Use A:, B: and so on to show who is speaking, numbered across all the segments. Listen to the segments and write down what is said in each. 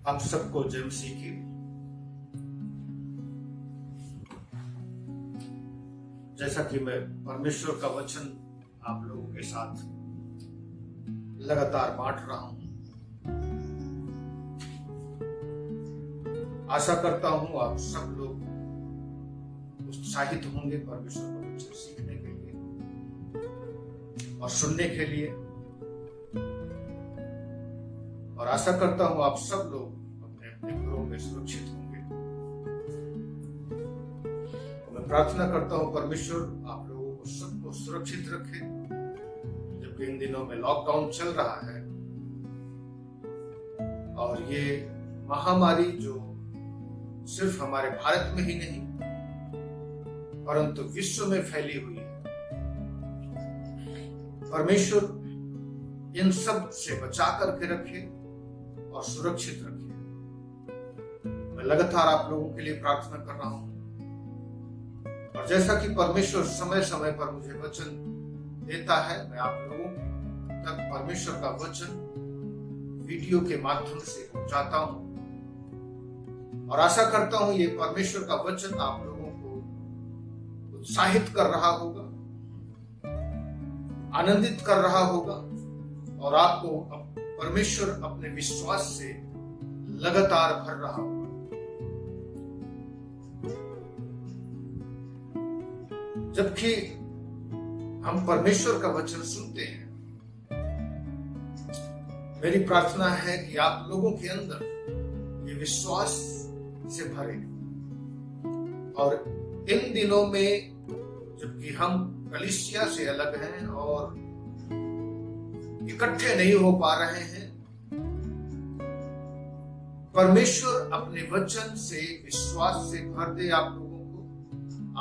A: आप सबको जय मसीह की। जैसा कि मैं परमेश्वर का वचन आप लोगों के साथ लगातार बांट रहा हूं, आशा करता हूं आप सब लोग उत्साहित होंगे परमेश्वर का वचन सीखने के लिए और सुनने के लिए। और आशा करता हूं आप सब लोग अपने अपने घरों में सुरक्षित होंगे। तो मैं प्रार्थना करता हूं परमेश्वर आप लोगों को सबको सुरक्षित रखे, जबकि इन दिनों में लॉकडाउन चल रहा है और ये महामारी जो सिर्फ हमारे भारत में ही नहीं परंतु विश्व में फैली हुई है, परमेश्वर इन सब से बचा करके रखे और सुरक्षित रखे। मैं लगातार आप लोगों के लिए प्रार्थना कर रहा हूं और जैसा कि परमेश्वर समय समय पर मुझे वचन देता है, मैं आप लोगों तक परमेश्वर का वचन वीडियो के माध्यम से पहुंचाता हूं और आशा करता हूं ये परमेश्वर का वचन आप लोगों को उत्साहित कर रहा होगा, आनंदित कर रहा होगा और आपको परमेश्वर अपने विश्वास से लगातार भर रहा होगा। जबकि हम परमेश्वर का वचन सुनते हैं, मेरी प्रार्थना है कि आप लोगों के अंदर ये विश्वास से भरे और इन दिनों में जबकि हम कलीसिया से अलग हैं और इकट्ठे नहीं हो पा रहे हैं, परमेश्वर अपने वचन से विश्वास से भर दे आप लोगों को,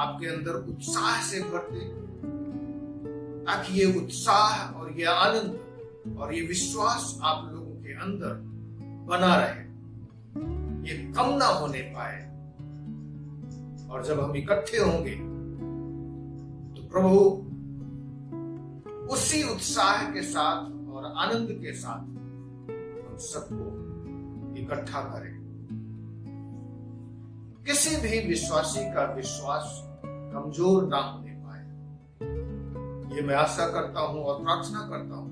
A: आपके अंदर उत्साह से भर दे, ताकि ये उत्साह और ये आनंद और ये विश्वास आप लोगों के अंदर बना रहे, ये कम ना होने पाए। और जब हम इकट्ठे होंगे तो प्रभु उसी उत्साह के साथ और आनंद के साथ हम सबको इकट्ठा करें। किसी भी विश्वासी का विश्वास कमजोर ना होने पाए, ये मैं आशा करता हूं और प्रार्थना करता हूं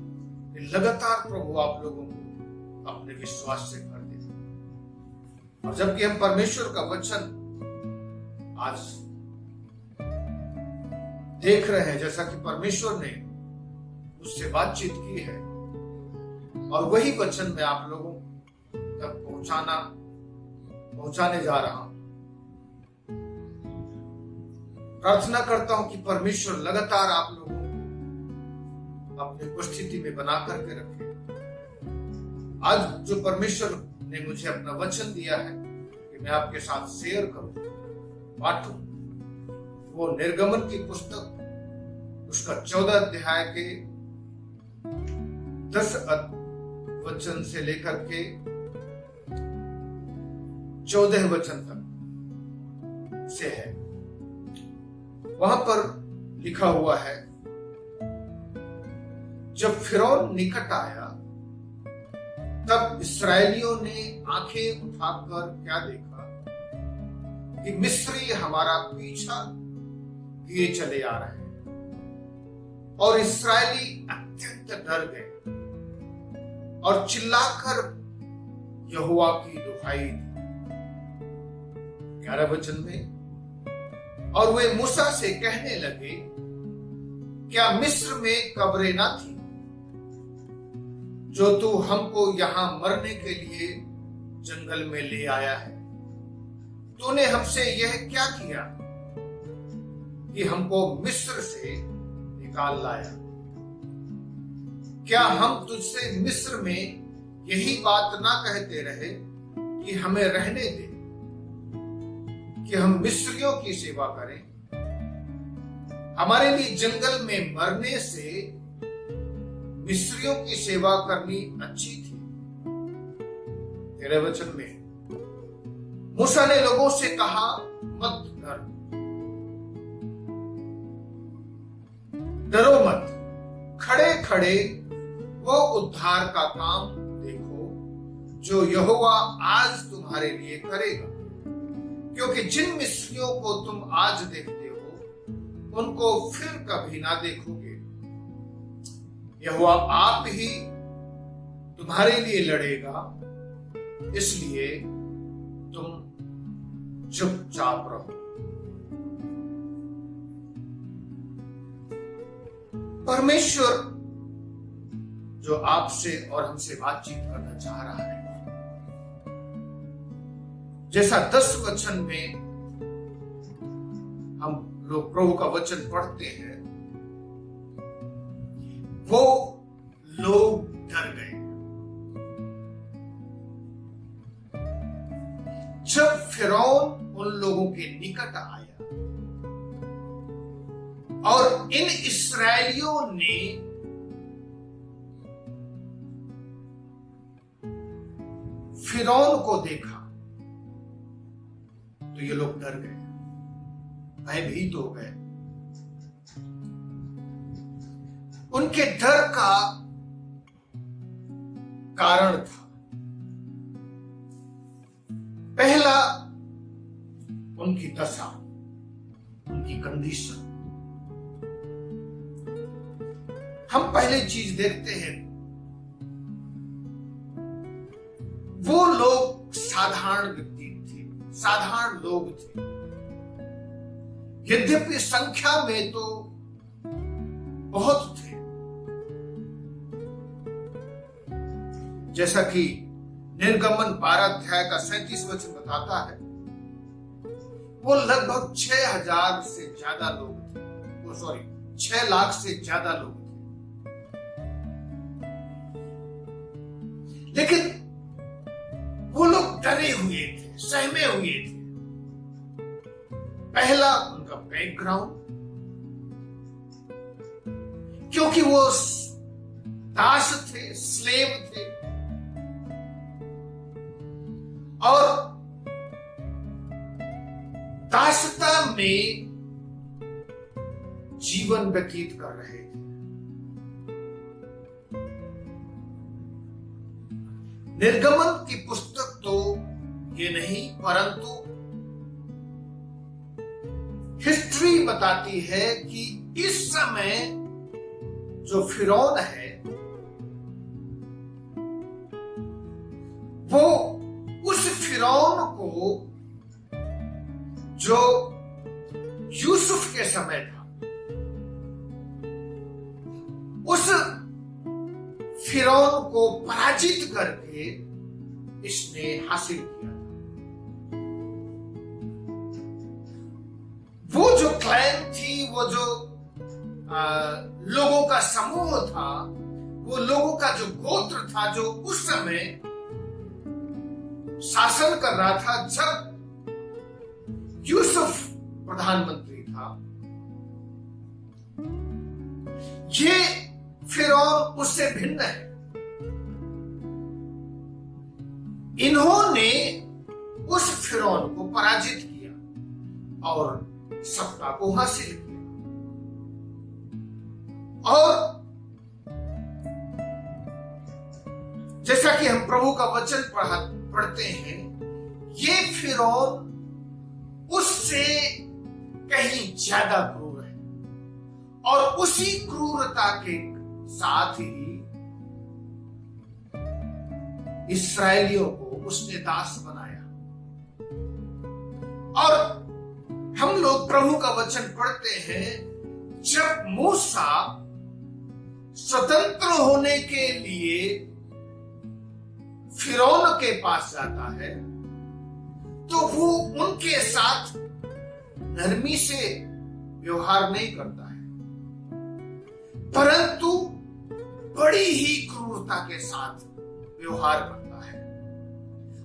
A: कि लगातार प्रभु आप लोगों को अपने विश्वास से भर दे। और जबकि हम परमेश्वर का वचन आज देख रहे हैं, जैसा कि परमेश्वर ने उससे बातचीत की है और वही वचन मैं आप लोगों तक पहुंचाने जा रहा हूं। प्रार्थना करता हूं कि परमेश्वर लगातार आप लोगों को अपनी उपस्थिति में बना करके रखे। आज जो परमेश्वर ने मुझे अपना वचन दिया है कि मैं आपके साथ शेयर करूं, बांटूं, वो निर्गमन की पुस्तक उसका 14 अध्याय के 10 वचन से लेकर के 14 वचन तक से है। वहां पर लिखा हुआ है, जब फिरौन निकट आया तब इस्राएलियों ने आंखें उठाकर क्या देखा कि मिस्री हमारा पीछा किए चले आ रहे हैं। और इस्राएली अत्यंत डर गए और चिल्लाकर यहोवा की दुहाई दी। 11 वचन में, और वे मूसा से कहने लगे, क्या मिस्र में कब्रें ना थी जो तू हमको यहां मरने के लिए जंगल में ले आया है? तूने हमसे यह क्या किया कि हमको मिस्र से निकाल लाया? क्या हम तुझसे मिस्र में यही बात ना कहते रहे कि हमें रहने दे, कि हम मिस्रियों की सेवा करें? हमारे लिए जंगल में मरने से मिस्रियों की सेवा करनी अच्छी थी। 13 वचन में, मूसा ने लोगों से कहा, मत डरो मत, खड़े खड़े वो उद्धार का काम देखो जो यहोवा आज तुम्हारे लिए करेगा, क्योंकि जिन मिस्रियों को तुम आज देखते हो उनको फिर कभी ना देखोगे। यहोवा आप ही तुम्हारे लिए लड़ेगा, इसलिए तुम चुपचाप रहो। परमेश्वर जो आपसे और हमसे बातचीत करना चाह रहा है, जैसा 10 वचन में हम लोग प्रभु का वचन पढ़ते हैं, वो लोग डर गए। जब फिरौन उन लोगों के निकट आया और इन इस्राएलियों ने फिरौन को देखा तो ये लोग डर गए, भयभीत हो गए। उनके डर का कारण था, पहला उनकी दशा, उनकी कंडीशन। हम पहले चीज देखते हैं, वो लोग साधारण व्यक्ति थे, साधारण लोग थे। यद्यपि संख्या में तो बहुत थे, जैसा कि निर्गमन 12 अध्याय का 37 वचन बताता है, वो लगभग 6,000 से ज्यादा लोग थे, 6 लाख से ज्यादा लोग थे। लेकिन वो लोग डरे हुए थे, सहमे हुए थे। पहला उनका बैकग्राउंड, क्योंकि वो दास थे, स्लेव थे, और दासता में जीवन व्यतीत कर रहे थे। निर्गमन की पुस्तक तो ये नहीं, परंतु हिस्ट्री बताती है कि इस समय जो फिरौन है वो उस फिरौन को जो यूसुफ के समय था, उस फिरौन को पराजित करके इसने हासिल किया। वो जो क्लैन थी, वो जो लोगों का समूह था, वो लोगों का जो गोत्र था, जो उस समय शासन कर रहा था, जब यूसुफ प्रधानमंत्री था, ये फिरौन उससे भिन्न है। इन्होंने उस फिरौन को पराजित किया और सत्ता को हासिल किया। और जैसा कि हम प्रभु का वचन पढ़ते हैं, ये फिरौन उससे कहीं ज्यादा क्रूर है, और उसी क्रूरता के साथ ही इस्राएलियों को उसने दास बनाया। और हम लोग प्रभु का वचन पढ़ते हैं, जब मूसा स्वतंत्र होने के लिए फिरौन के पास जाता है, तो वो उनके साथ नरमी से व्यवहार नहीं करता है, परंतु बड़ी ही क्रूरता के साथ व्यवहार करता है।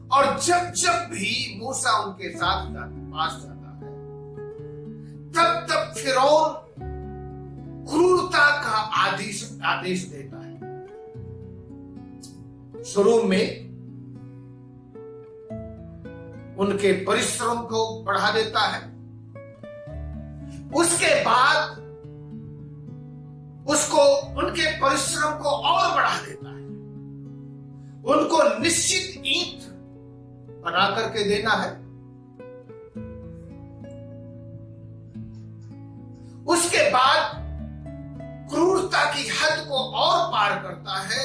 A: और जब जब भी मूसा उनके साथ पास जाता है, तब तब फिरौन क्रूरता का आदेश देता है। शुरू में उनके परिश्रम को बढ़ा देता है, उसके बाद उसको उनके परिश्रम को और बढ़ा देता है, उनको निश्चित ईंट बना करके देना है। उसके बाद क्रूरता की हद को और पार करता है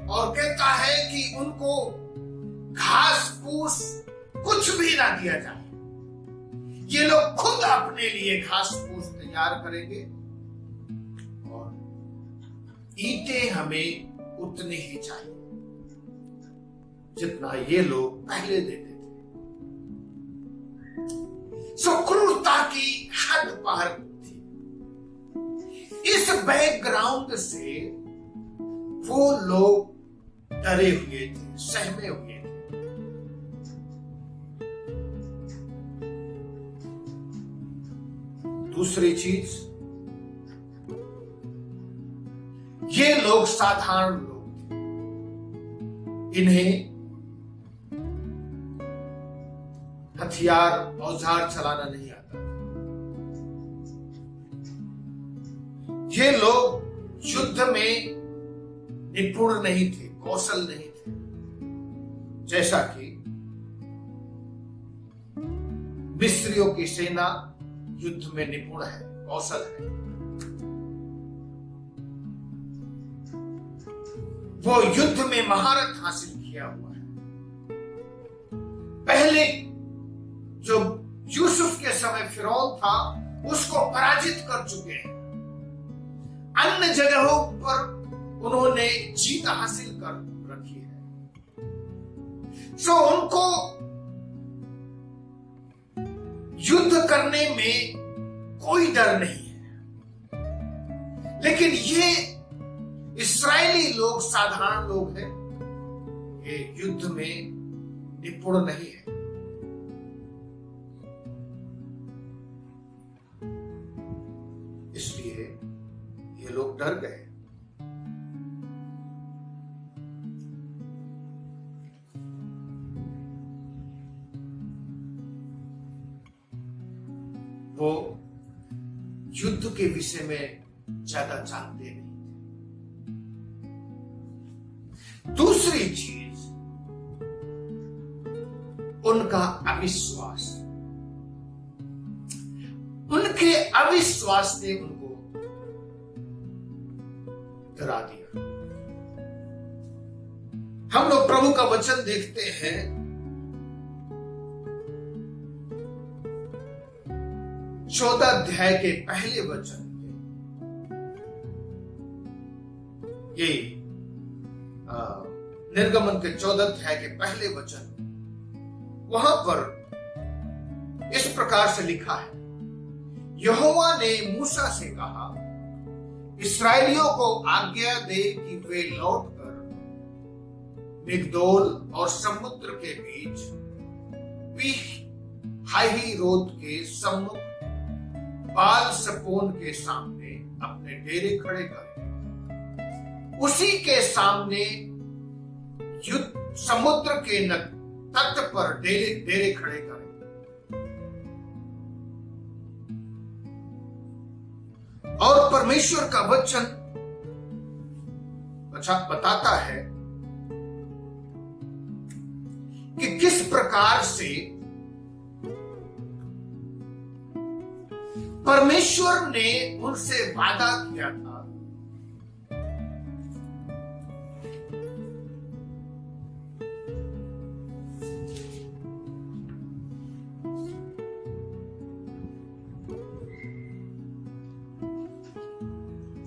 A: और कहता है कि उनको घास फूस कुछ भी ना दिया जाए। ये लोग खुद अपने लिए घास फूस तैयार करेंगे और ईंटें हमें उतनी ही चाहिए जितना ये लोग पहले देते थे। सो क्रूरता की हद पार थी। इस बैकग्राउंड से वो लोग डरे हुए थे, सहमे हुए थे। दूसरी चीज, ये लोग साधारण लोग थे। इन्हें हथियार औजार चलाना नहीं आता। ये लोग युद्ध में निपुण नहीं थे, कौशल नहीं थे। जैसा कि मिस्रियों की सेना युद्ध में निपुण है, कौशल है। वो युद्ध में महारत हासिल किया हुआ है। पहले जो यूसुफ के समय फिरौन था उसको पराजित कर चुके हैं। अन्य जगहों पर उन्होंने जीत हासिल कर रखी है। सो उनको युद्ध करने में कोई डर नहीं है। लेकिन ये इस्राएली लोग साधारण लोग हैं, ये युद्ध में निपुण नहीं है। इसलिए ये लोग डर गए। वो युद्ध के विषय में ज्यादा जानते नहीं। दूसरी चीज, उनका अविश्वास। उनके अविश्वास ने उनको डरा दिया। हम लोग प्रभु का वचन देखते हैं, 14 अध्याय के पहले वचन में, ये निर्गमन के 14 अध्याय के पहले वचन में, वहां पर इस प्रकार से लिखा है, यहोवा ने मूसा से कहा, इस्राएलियों को आज्ञा दे कि वे लौटकर मिग्दोल और समुद्र के बीच पीहाहीरोत के सम्मुख बाल सपोन के सामने अपने डेरे खड़े करें। उसी के सामने समुद्र के तट पर डेरे खड़े करें। और परमेश्वर का वचन बताता है कि किस प्रकार से परमेश्वर ने उनसे वादा किया था।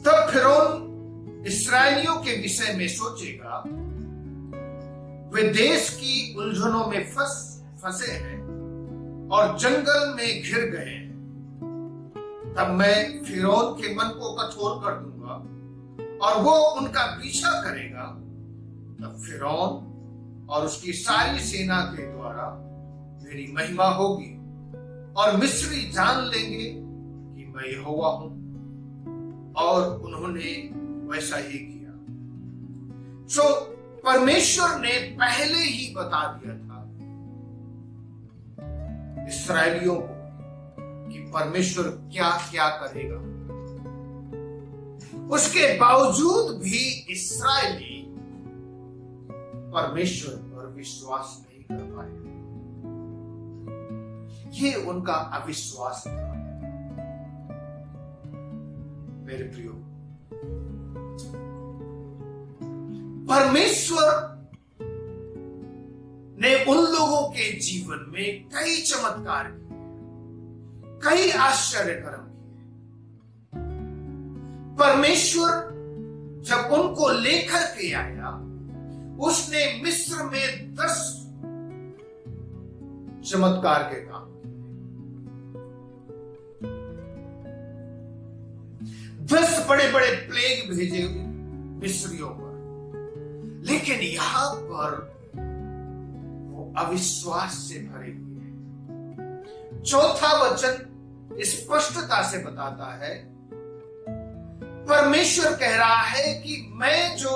A: तब फिरौन इस्राएलियों के विषय में सोचेगा, वे देश की उलझनों में फंसे हैं और जंगल में घिर गए हैं। तब मैं फिरौन के मन को कठोर कर दूंगा और वो उनका पीछा करेगा। तब फिरौन और उसकी सारी सेना के द्वारा मेरी महिमा होगी और मिस्री जान लेंगे कि मैं यहोवा हूं। और उन्होंने वैसा ही किया। सो परमेश्वर ने पहले ही बता दिया था इस्राएलियों को कि परमेश्वर क्या क्या करेगा। उसके बावजूद भी इस्राएली परमेश्वर पर विश्वास नहीं कर पाए। ये उनका अविश्वास था। मेरे प्रियो, परमेश्वर ने उन लोगों के जीवन में कई चमत्कार किए, कई आश्चर्य कर्म किए। परमेश्वर जब उनको लेकर के आया, उसने मिस्र में 10 चमत्कार के काम, 10 बड़े बड़े प्लेग भेजे मिस्रियों पर, लेकिन यहां पर वो अविश्वास से भरे हुए हैं। चौथा वचन स्पष्टता से बताता है, परमेश्वर कह रहा है कि मैं जो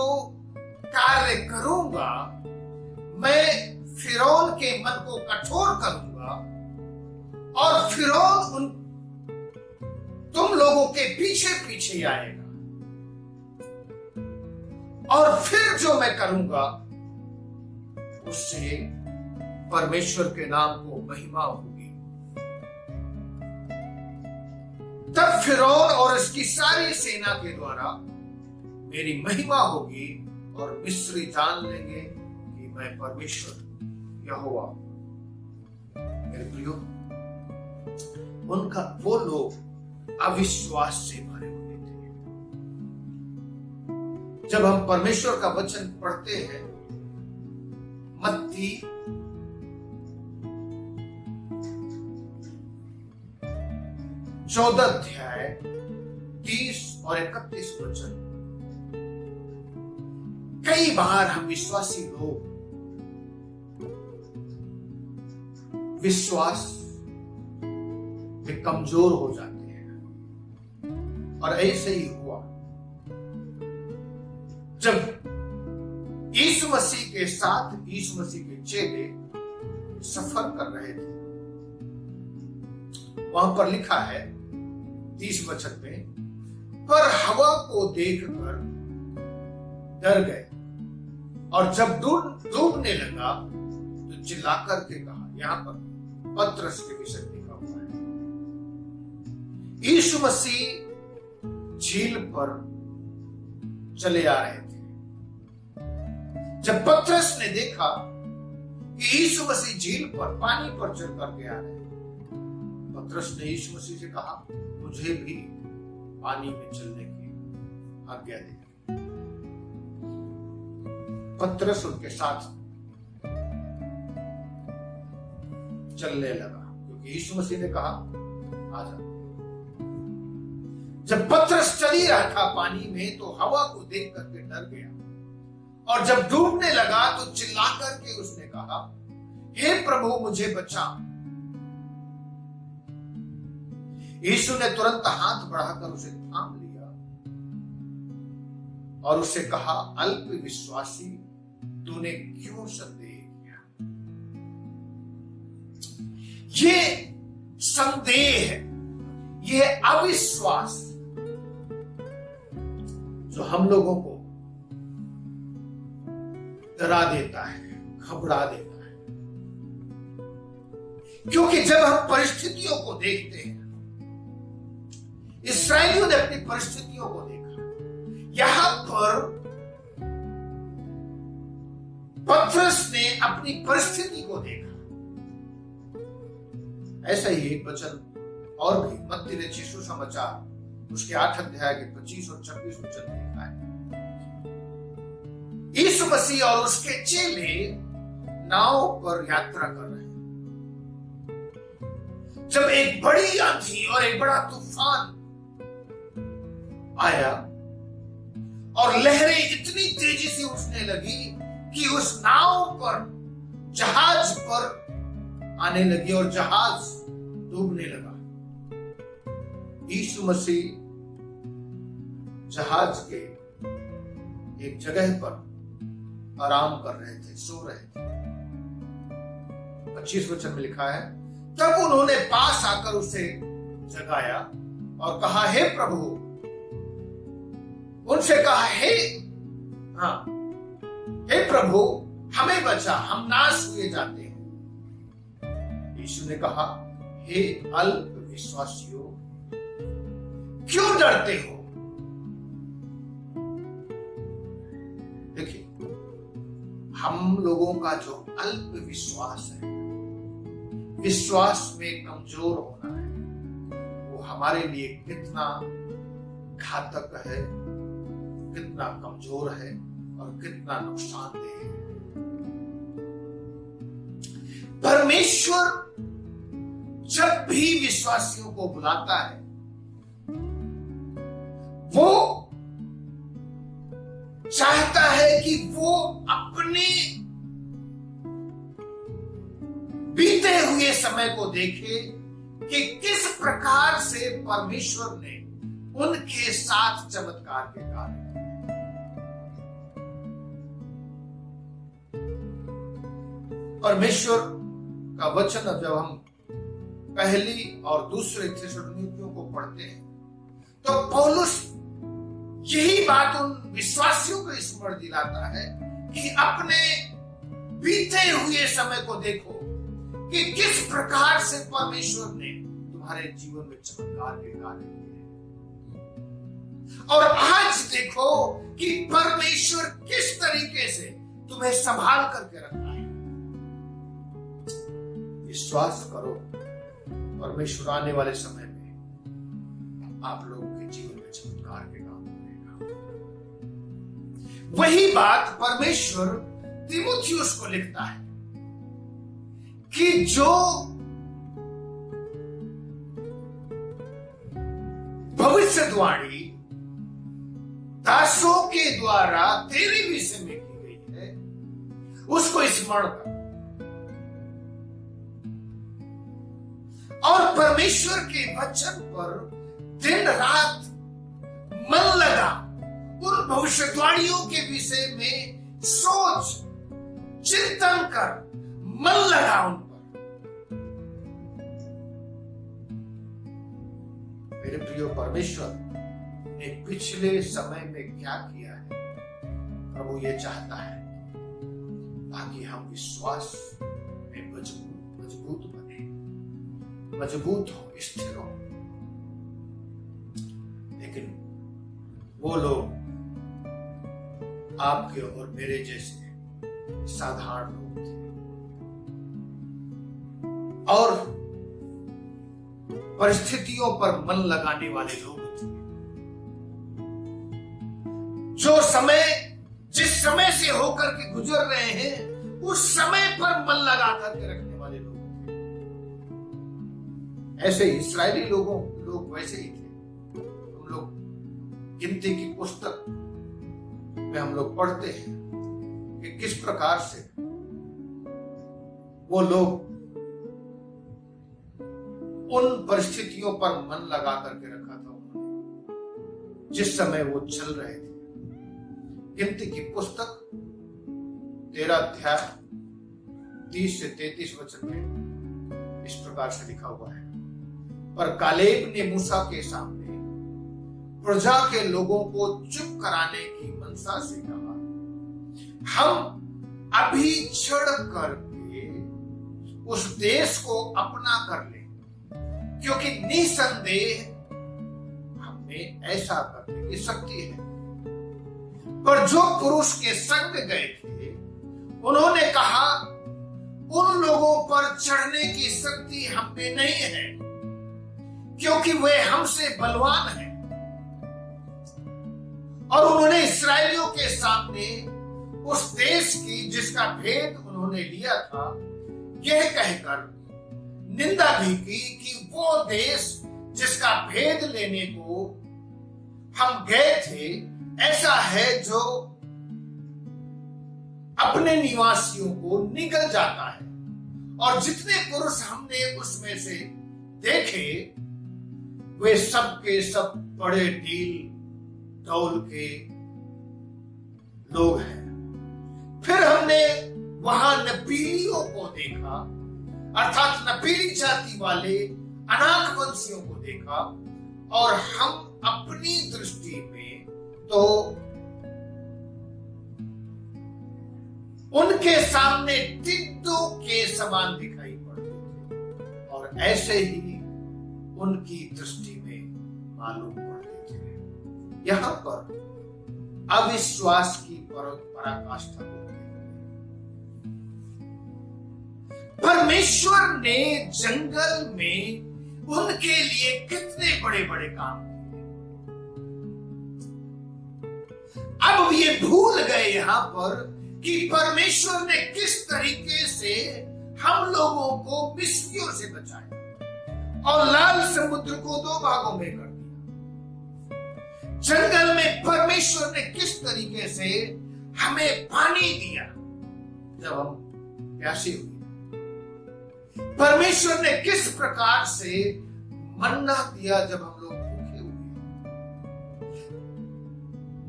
A: कार्य करूंगा, मैं फिरौन के मन को कठोर करूंगा और फिरौन तुम लोगों के पीछे पीछे आएगा, और फिर जो मैं करूंगा उससे परमेश्वर के नाम को महिमा होगी। तब फिरौन और उसकी सारी सेना के द्वारा मेरी महिमा होगी और मिस्री जान लेंगे कि मैं परमेश्वर यहोवा। मेरे प्रियो, उनका वो लोग अविश्वास से भरे हुए थे। जब हम परमेश्वर का वचन पढ़ते हैं, मत्ती 14 अध्याय 30 और 31 वचन, कई बार हम विश्वासी लोग विश्वास में कमजोर हो जाते हैं, और ऐसे ही हुआ जब यीशु मसीह के साथ यीशु मसीह के चेले सफर कर रहे थे। वहां पर लिखा है 30 वचन में, पर हवा को देखकर डर गए और जब डूबने लगा तो चिल्लाकर के कहा। यहां पर पतरस के विषय लिखा हुआ है। यीशु मसीह झील पर चले आ रहे थे। जब पतरस ने देखा कि यीशु मसीह झील पर पानी पर चल करके आ रहे हैं, पतरस ने यीशु मसीह से कहा, मुझे भी पानी में चलने की आज्ञा दे। पतरस उनके साथ चलने लगा, क्योंकि यीशु मसीह ने कहा आ जा। जब पतरस चल ही रहा था पानी में, तो हवा को देख करके डर गया, और जब डूबने लगा तो चिल्ला करके उसने कहा, हे प्रभु मुझे बचा। यीशु ने तुरंत हाथ बढ़ाकर उसे थाम लिया और उससे कहा, अल्प विश्वासी, तूने क्यों संदेह किया? ये संदेह, ये अविश्वास जो हम लोगों को डरा देता है, घबरा देता है, क्योंकि जब हम परिस्थितियों को देखते हैं, इस्राएलियों ने अपनी परिस्थितियों को देखा, यहां पर पतरस ने अपनी परिस्थिति को देखा। ऐसा ही एक वचन और भी मत्ती रचित सुसमाचार उसके 8 अध्याय के 25 और 26 वचन में लिखा है। यीशु मसीह और उसके चेले नाव पर यात्रा कर रहे हैं, जब एक बड़ी आंधी और एक बड़ा तूफान आया और लहरें इतनी तेजी से उठने लगी कि उस नाव पर, जहाज पर आने लगी और जहाज डूबने लगा। यीशु मसीह जहाज के एक जगह पर आराम कर रहे थे, सो रहे थे। 25 वचन में लिखा है, तब उन्होंने पास आकर उसे जगाया और कहा, हे प्रभु, उनसे कहा, हे प्रभु, हमें बचा, हम नाश हुए जाते हैं। यीशु ने कहा, हे अल्प विश्वासियों, क्यों डरते हो? देखिए, हम लोगों का जो अल्प विश्वास है, विश्वास में कमजोर होना है, वो हमारे लिए कितना घातक है, कितना कमजोर है और कितना नुकसानदेह है। परमेश्वर जब भी विश्वासियों को बुलाता है, वो चाहता है कि वो अपने बीते हुए समय को देखे कि किस प्रकार से परमेश्वर ने उनके साथ चमत्कार के कार्य। परमेश्वर का वचन जब हम पहली और दूसरे थिस्सलुनीकियों को पढ़ते हैं, तो पौलुस यही बात उन विश्वासियों को स्मरण दिलाता है कि अपने बीते हुए समय को देखो कि किस प्रकार से परमेश्वर ने तुम्हारे जीवन में चमत्कार के कार्य किए, और आज देखो कि परमेश्वर किस तरीके से तुम्हें संभाल करके रखा है। विश्वास करो, परमेश्वर आने वाले समय में आप लोगों के जीवन में चमत्कार के काम करेगा। वही बात परमेश्वर तीमुथियुस को लिखता है कि जो भविष्यवाणी दासों के द्वारा तेरे विषय में की गई है, उसको स्मरण कर। और परमेश्वर के वचन पर दिन रात मन लगा, उन भविष्यवाणियों के विषय में सोच चिंतन कर, मन लगा उन पर। मेरे प्रिय, परमेश्वर ने पिछले समय में क्या किया है, प्रभु ये चाहता है ताकि हम विश्वास में मजबूत बने, मजबूत हो, स्थिर हो। लेकिन वो लोग आपके और मेरे जैसे साधारण लोग थे, और परिस्थितियों पर मन लगाने वाले लोग थे, जो समय जिस समय से होकर के गुजर रहे हैं उस समय पर मन लगा करके रखने वाले लोग थे। ऐसे इस्राएली लोग वैसे ही थे। हम लोग गिनती की पुस्तक में हम लोग पढ़ते हैं कि किस प्रकार से वो लोग उन परिस्थितियों पर मन लगा करके रखा था उन्होंने, जिस समय वो चल रहे थे। गिनती की पुस्तक 13 अध्याय 30 से 33 वचन में इस प्रकार से लिखा हुआ है, पर कालेब ने मूसा के सामने प्रजा के लोगों को चुप कराने की मनसा से कहा, हम अभी चढ़ करके उस देश को अपना कर ले, क्योंकि निसंदेह हमें ऐसा करने की शक्ति है। पर जो पुरुष के संग गए थे उन्होंने कहा, उन लोगों पर चढ़ने की शक्ति हम में नहीं है, क्योंकि वे हमसे बलवान हैं। और उन्होंने इस्राएलियों के सामने उस देश की जिसका भेद उन्होंने लिया था यह कहकर निंदा भी की कि वो देश जिसका भेद लेने को हम गए थे ऐसा है जो अपने निवासियों को निगल जाता है, और जितने पुरुष हमने उसमें से देखे वे सब के सब बड़े ढील डौल के लोग हैं। फिर हमने वहां नपीलियों को देखा, अर्थात नपीली जाति वाले अनाक वंशियों को देखा, और हम अपनी दृष्टि में तो उनके सामने टिड्डों के समान दिखाई पड़ते थे और ऐसे ही उनकी दृष्टि में मालूम पड़ते थे। यहां पर अविश्वास की पराकाष्ठा होती है। परमेश्वर ने जंगल में उनके लिए कितने बड़े बड़े काम किए, अब ये भूल गए यहां पर कि परमेश्वर ने किस तरीके से हम लोगों को मिस्रियों से बचाया और लाल समुद्र को 2 भागों में कर दिया। जंगल में परमेश्वर ने किस तरीके से हमें पानी दिया जब हम प्यासे हुए। परमेश्वर ने किस प्रकार से मन्ना दिया जब हम लोग भूखे हुए।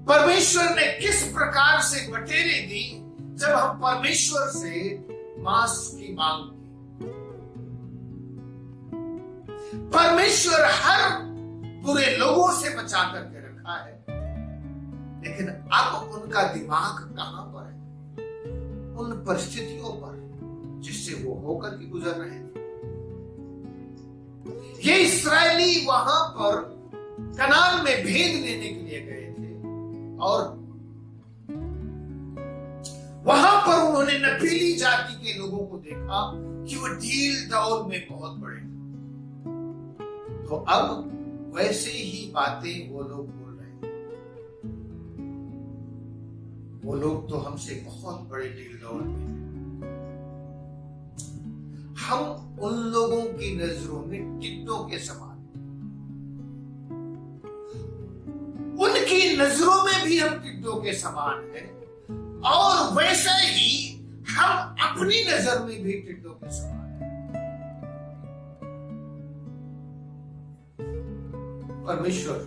A: परमेश्वर ने किस प्रकार से बटेरे दी जब हम परमेश्वर से मांस की मांग की। परमेश्वर हर बुरे लोगों से बचा करके रखा है, लेकिन अब उनका दिमाग कहां पर है? उन परिस्थितियों पर जिससे वो होकर के गुजर रहे थे। ये इस्राएली वहां पर कनान में भेद लेने के लिए गए थे और वहां पर उन्होंने नपीली जाति के लोगों को देखा कि वो ढील डौल में बहुत बड़े। तो अब वैसे ही बातें वो लोग बोल रहे हैं। वो लोग तो हमसे बहुत बड़े ढील डौल में हैं। हम उन लोगों की नजरों में टिड्डों के समान, उनकी नजरों में भी हम टिड्डों के समान हैं और वैसे ही हम अपनी नजर में भी टिड्डों के समान हैं। परमेश्वर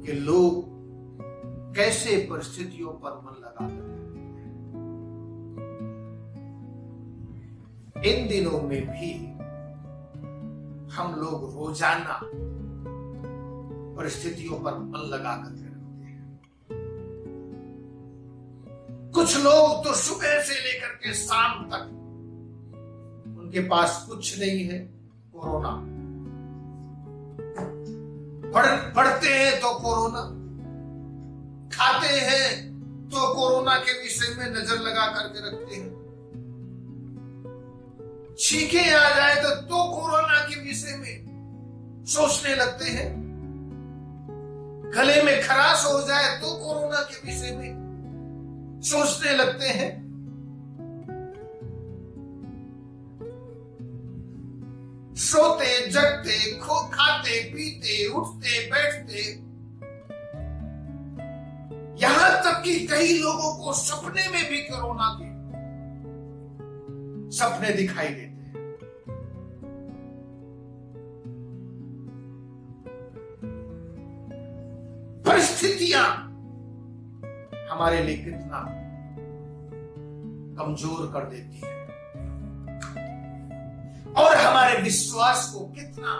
A: के लोग कैसे परिस्थितियों पर मन लगा कर, इन दिनों में भी हम लोग रोजाना परिस्थितियों पर मन लगा करके रखते हैं। कुछ लोग तो सुबह से लेकर के शाम तक उनके पास कुछ नहीं है, कोरोना। पढ़ते हैं तो कोरोना, खाते हैं तो कोरोना के विषय में नजर लगा करके रखते हैं। छींके आ जाए तो कोरोना के विषय में सोचने लगते हैं। गले में खराश हो जाए तो कोरोना के विषय में सोचने लगते हैं। सोते जगते खाते पीते उठते बैठते, यहां तक कि कई लोगों को सपने में भी कोरोना के सपने दिखाई देते हैं। परिस्थितियां हमारे लिए कितना कमजोर कर देती है और हमारे विश्वास को कितना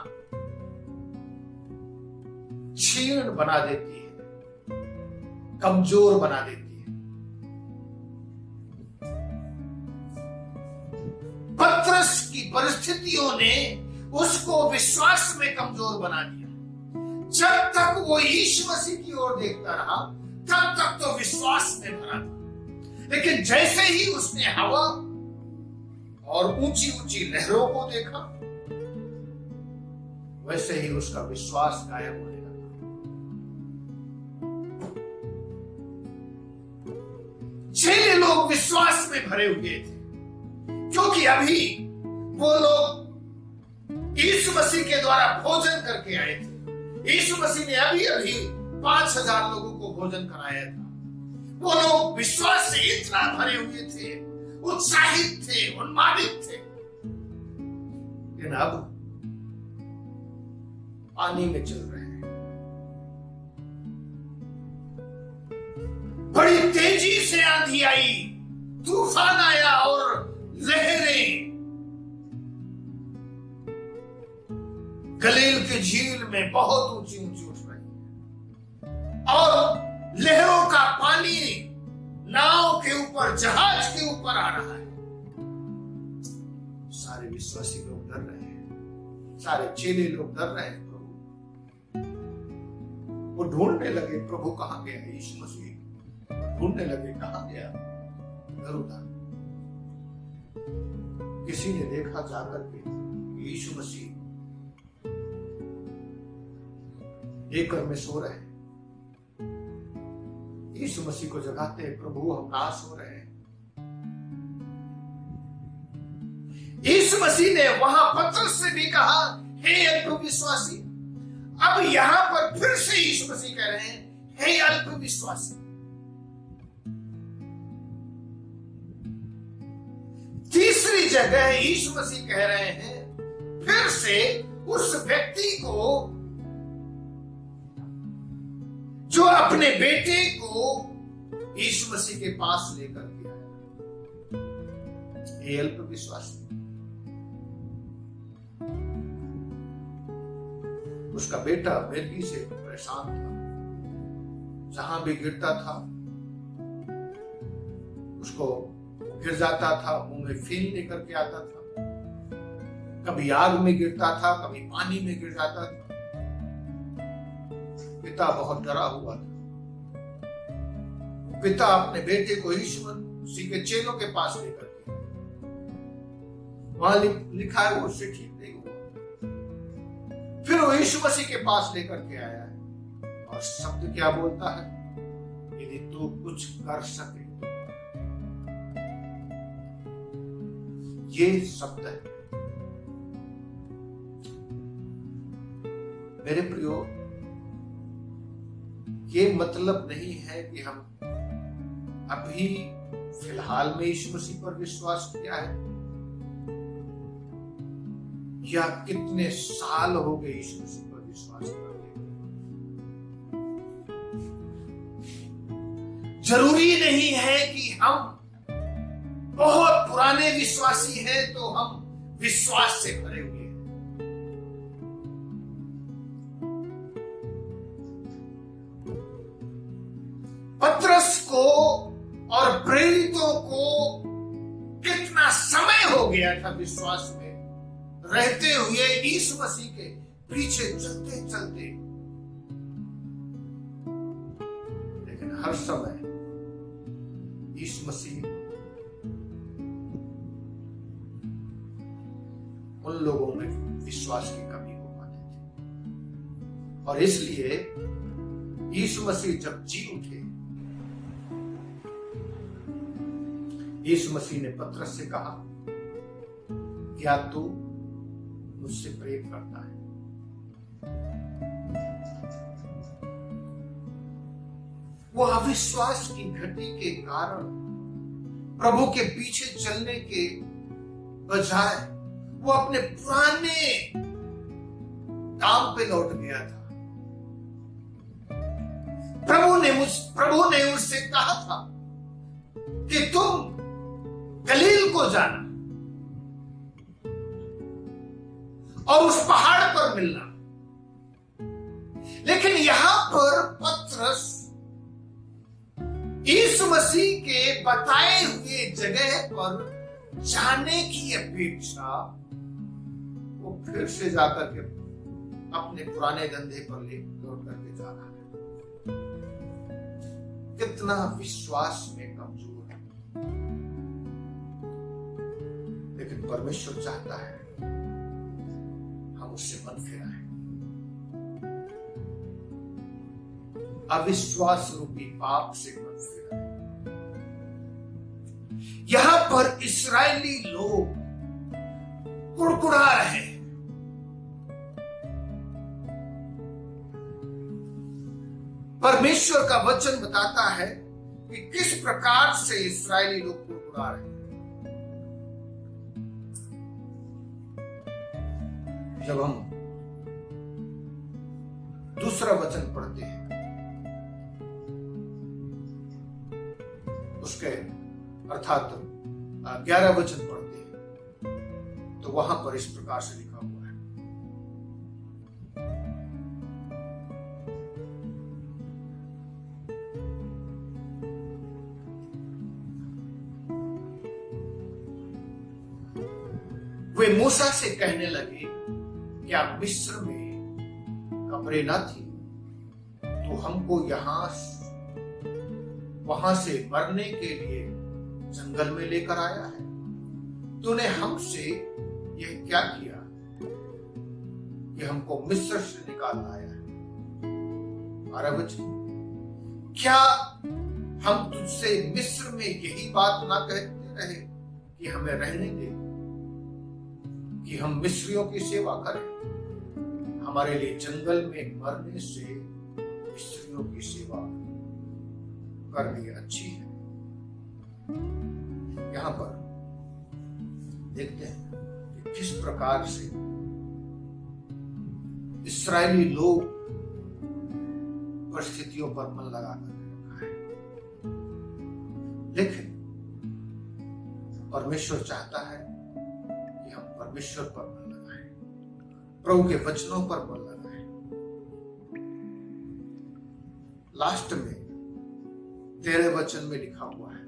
A: क्षीण बना देती है, कमजोर बना देती है। पतरस की परिस्थितियों ने उसको विश्वास में कमजोर बना दिया। जब तक वो यीशु मसीह की ओर देखता रहा तब तक तो विश्वास में भरा था, लेकिन जैसे ही उसने हवा और ऊंची ऊंची लहरों को देखा, वैसे ही उसका विश्वास गायब होने लगा। चेले लोग विश्वास में भरे हुए थे क्योंकि अभी वो लोग यीशु मसीह के द्वारा भोजन करके आए थे। यीशु मसीह ने अभी अभी 5000 लोगों को भोजन कराया था। वो लोग विश्वास से इतना भरे हुए थे, उत्साहित थे, उन्मादित थे, लेकिन अब पानी में चल रहे हैं। बड़ी तेजी से आंधी आई, तूफान आया और लहरें गलील के झील में बहुत ऊंची ऊंची उठ रही है और लहरों का पानी पानी नाव के ऊपर, जहाज के ऊपर आ रहा है। सारे विश्वासी लोग डर रहे हैं, सारे चेले लोग डर रहे हैं। प्रभु, वो ढूंढने लगे, प्रभु कहां गया? यीशु मसीह ढूंढने लगे, कहां गया? इधर उधर। किसी ने देखा जाकर के यीशु मसीह एक घर में सो रहे हैं। यीशु मसीह को जगाते हैं, प्रभु हम कहां सो रहे हैं? यीशु मसीह ने वहां पतरस से भी कहा, हे अल्पविश्वासी। अब यहां पर फिर से यीशु मसीह कह रहे हैं, हे अल्पविश्वासी। तीसरी जगह यीशु मसीह कह रहे हैं फिर से उस व्यक्ति को जो अपने बेटे को यीशु मसीह के पास लेकर के आया। हे अल्पविश्वासी। उसका बेटा मिर्गी से परेशान था, जहां भी गिरता था उसको गिर जाता था, मुंह में फील लेकर के आता था। कभी आग में गिरता था, कभी पानी में गिर जाता था। पिता बहुत डरा हुआ था। पिता अपने बेटे को यीशु मसीह के चेलों के पास लेकर गया। वहां लिखा है वो उससे ठीक नहीं हुआ। फिर वो यीशु मसीह के पास लेकर के आया है और शब्द क्या बोलता है? यदि तू कुछ कर सके। ये शब्द है। मेरे प्रियो, ये मतलब नहीं है कि हम अभी फिलहाल में यीशु मसीह पर विश्वास किया है या कितने साल हो गए यीशु मसीह पर विश्वास करते। जरूरी नहीं है कि हम बहुत पुराने विश्वासी हैं तो हम विश्वास से भरे हुए हैं। पतरस को और प्रेरितों को कितना समय हो गया था विश्वास में रहते हुए यीशु मसीह के पीछे चलते चलते, लेकिन हर समय यीशु मसीह उन लोगों में विश्वास की कमी को पाते थे। और इसलिए यीशु मसीह जब जी उठे, यीशु मसीह ने पतरस से कहा, क्या तू मुझसे प्रेम करता है? वो अविश्वास की घटी के कारण प्रभु के पीछे चलने के बजाय वो अपने पुराने काम पे लौट गया था। प्रभु ने उससे कहा था कि तुम गलील को जाना और उस पहाड़ पर मिलना। लेकिन यहां पर पतरस यीशु मसीह के बताए हुए जगह पर जाने की अपेक्षा वो फिर से जाकर के अपने पुराने धंधे पर लौट करके जा रहा है। कितना विश्वास में कमजोर है, लेकिन परमेश्वर चाहता है हम उससे मन फिराएं। अविश्वास रूपी पाप से मन फिराएं। यहां पर इस्राएली लोग कुड़कुड़ा रहे हैं। परमेश्वर का वचन बताता है कि किस प्रकार से इस्राएली लोग कुड़कुड़ा रहे हैं। जब हम दूसरा वचन पढ़ते हैं, उसके अर्थात 11 वचन पढ़ते हैं, तो वहां पर इस प्रकार से लिखा हुआ है, वे मूसा से कहने लगे, क्या मिस्र में कब्रें न थी तो हमको वहां से मरने के लिए जंगल में लेकर आया है? तूने हमसे यह क्या किया कि हमको मिस्र से निकाल लाया है? 12 वचन, क्या हम तुझसे मिस्र में यही बात ना कहते रहे कि हमें रहने दे, कि हम मिस्रियों की सेवा करें? हमारे लिए जंगल में मरने से मिस्रियों की सेवा करनी अच्छी है। यहां पर देखते हैं कि किस प्रकार से इस्राएली लोग परिस्थितियों पर मन लगा कर रखा है, लेकिन परमेश्वर चाहता है कि हम परमेश्वर पर मन लगाएं, प्रभु के वचनों पर मन लगाएं। लास्ट में 13 वचन में लिखा हुआ है,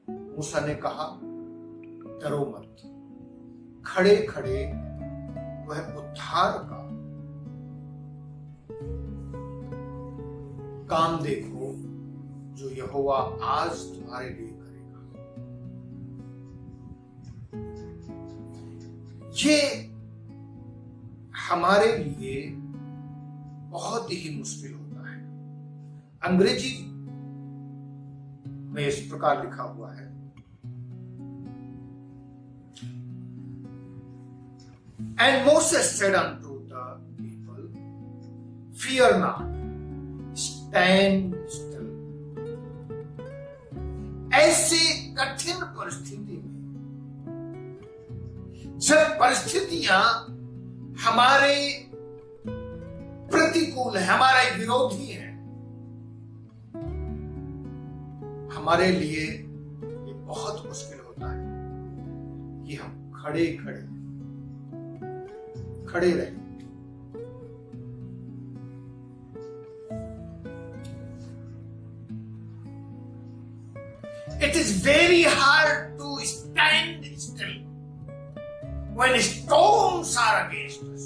A: मूसा ने कहा, डरो मत, खड़े खड़े वह उद्धार का काम देखो जो यहोवा आज तुम्हारे लिए करेगा। ये हमारे लिए बहुत ही मुश्किल होता है। अंग्रेजी में इस प्रकार लिखा हुआ है, And Moses said unto the people, Fear not, stand still. ऐसे कठिन परिस्थिति में, जब परिस्थितियां हमारे प्रतिकूल है, हमारे विरोधी है, हमारे लिए ये बहुत मुश्किल होता है कि हम खड़े रहे। It is very hard to stand still when storms are against us.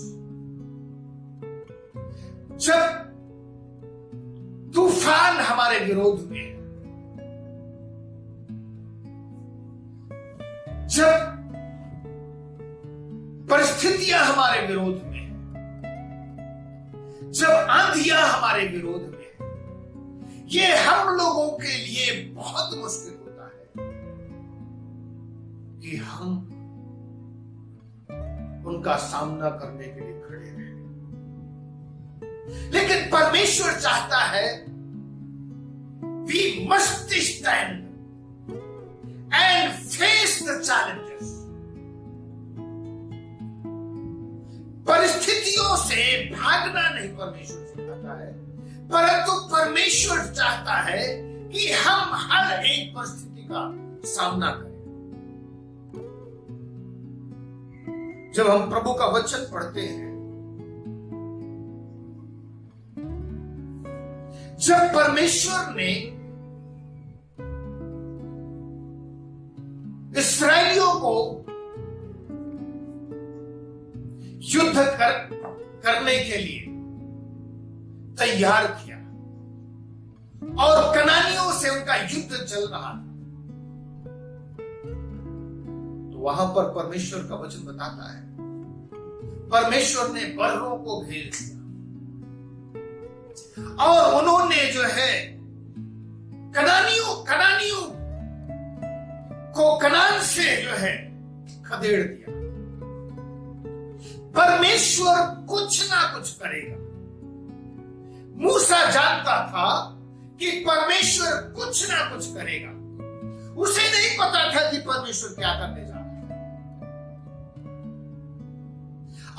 A: जब तूफान हमारे विरोध में है, जब परिस्थितियां हमारे विरोध में है, जब आंधियां हमारे विरोध में है, ये हम लोगों के लिए बहुत मुश्किल होता है कि हम उनका सामना करने के लिए खड़े रहें। लेकिन परमेश्वर चाहता है we must stand and face the challenges. परिस्थितियों से भागना नहीं परमेश्वर सिखाता है, परंतु परमेश्वर चाहता है कि हम हर एक परिस्थिति का सामना करें। जब हम प्रभु का वचन पढ़ते हैं, जब परमेश्वर ने इस्राएलियों को युद्ध करने के लिए तैयार किया और कनानियों से उनका युद्ध चल रहा था, तो वहां पर परमेश्वर का वचन बताता है, परमेश्वर ने बर्रों को भेज दिया और उन्होंने जो है कनानियों को कनान से जो है खदेड़ दिया। परमेश्वर कुछ ना कुछ करेगा। मूसा जानता था कि परमेश्वर कुछ ना कुछ करेगा, उसे नहीं पता था कि परमेश्वर क्या करने जा रहा है।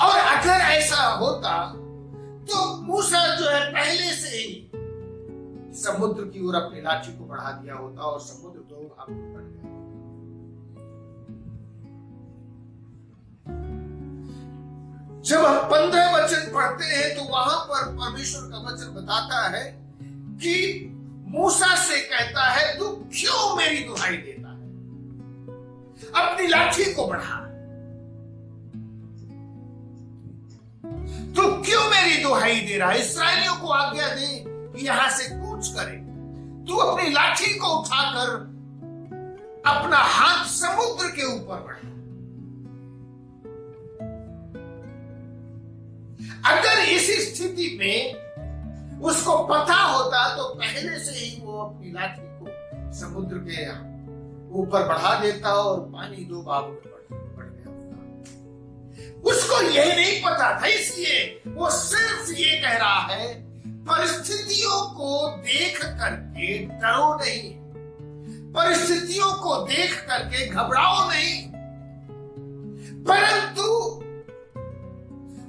A: और अगर ऐसा होता तो मूसा जो है पहले से ही समुद्र की ओर अपनी लाठी को बढ़ा दिया होता और समुद्र दो भाग में बढ़ गया। जब हम 15 वचन पढ़ते हैं तो वहां पर परमेश्वर का वचन बताता है कि मूसा से कहता है, तू क्यों मेरी दुहाई देता है, अपनी लाठी को बढ़ा। दुहाई दे रहा है, इस्राएलियों को आज्ञा दे कि यहां से कूच करे। तू अपनी लाठी को उठाकर अपना हाथ समुद्र के ऊपर बढ़ा। अगर इस स्थिति में उसको पता होता तो पहले से ही वो अपनी लाठी को समुद्र के ऊपर बढ़ा देता और पानी दो बाबू बढ़ गया होता। उसको यही नहीं पता था, इसलिए वो सिर्फ ये कह रहा है, परिस्थितियों को देख करके डरो नहीं, परिस्थितियों को देख करके घबराओ नहीं, परंतु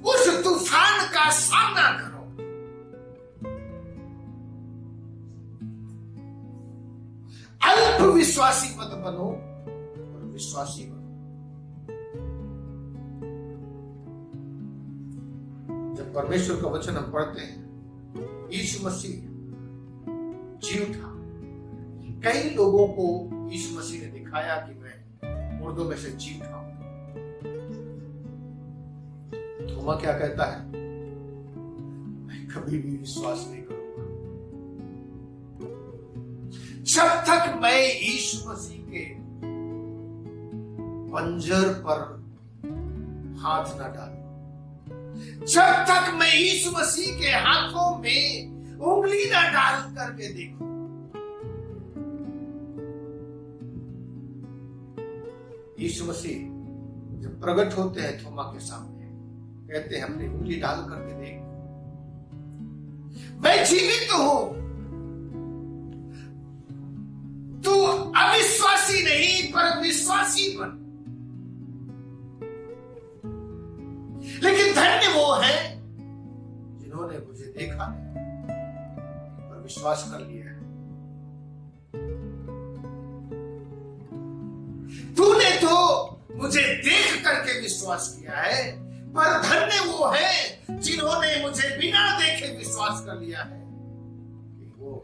A: उस तूफान का सामना करो। अल्प विश्वासी मत बनो और विश्वासी बनो। जब परमेश्वर का वचन हम पढ़ते हैं, यीशु मसीह जी उठा। कई लोगों को यीशु मसीह ने दिखाया कि मैं मुर्दों में से जी उठा। थोमा क्या कहता है? मैं कभी भी विश्वास नहीं करूंगा जब तक मैं यीशु मसीह के पंजर पर हाथ न डालूं, जब तक मैं यीशु मसीह के हाथों में उंगली न डाल करके देखूं। यीशु मसीह जब प्रकट होते हैं थोमा के सामने, कहते हैं अपनी उंगली डाल करके देख, मैं जीवित हूं। तू अविश्वासी नहीं पर विश्वासी बन। लेकिन धन्य वो है जिन्होंने मुझे देखा पर विश्वास कर लिया है। तूने तो मुझे देख करके विश्वास किया है, पर धन्य वो है जिन्होंने मुझे बिना देखे विश्वास कर लिया है कि वो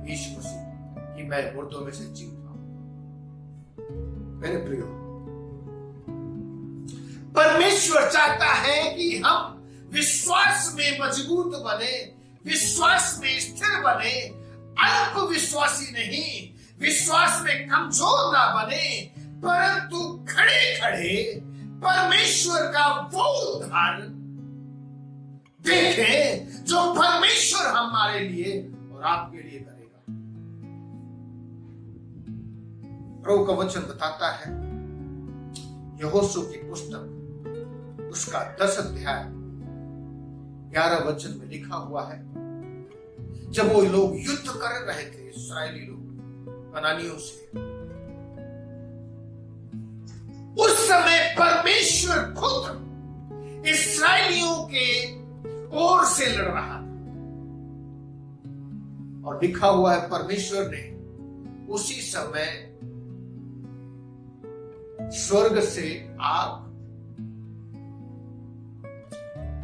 A: यीशु मसीह कि मैं मुर्दों में से जी उठा। मेरे प्रियो, परमेश्वर चाहता है कि हम विश्वास में मजबूत बने, विश्वास में स्थिर बने, अल्प विश्वासी नहीं, विश्वास में कमजोर ना बने, परंतु खड़े खड़े परमेश्वर का वो उद्धार देखें जो परमेश्वर हमारे लिए और आपके लिए करेगा। प्रभु का वचन बताता है, यहोशू की पुस्तक उसका 10 अध्याय 11 वचन में लिखा हुआ है, जब वो लोग युद्ध कर रहे थे, इस्राएली लोग कनानियों से, उस समय परमेश्वर खुद इस्राएलियों के ओर से लड़ रहा था। और लिखा हुआ है, परमेश्वर ने उसी समय स्वर्ग से आग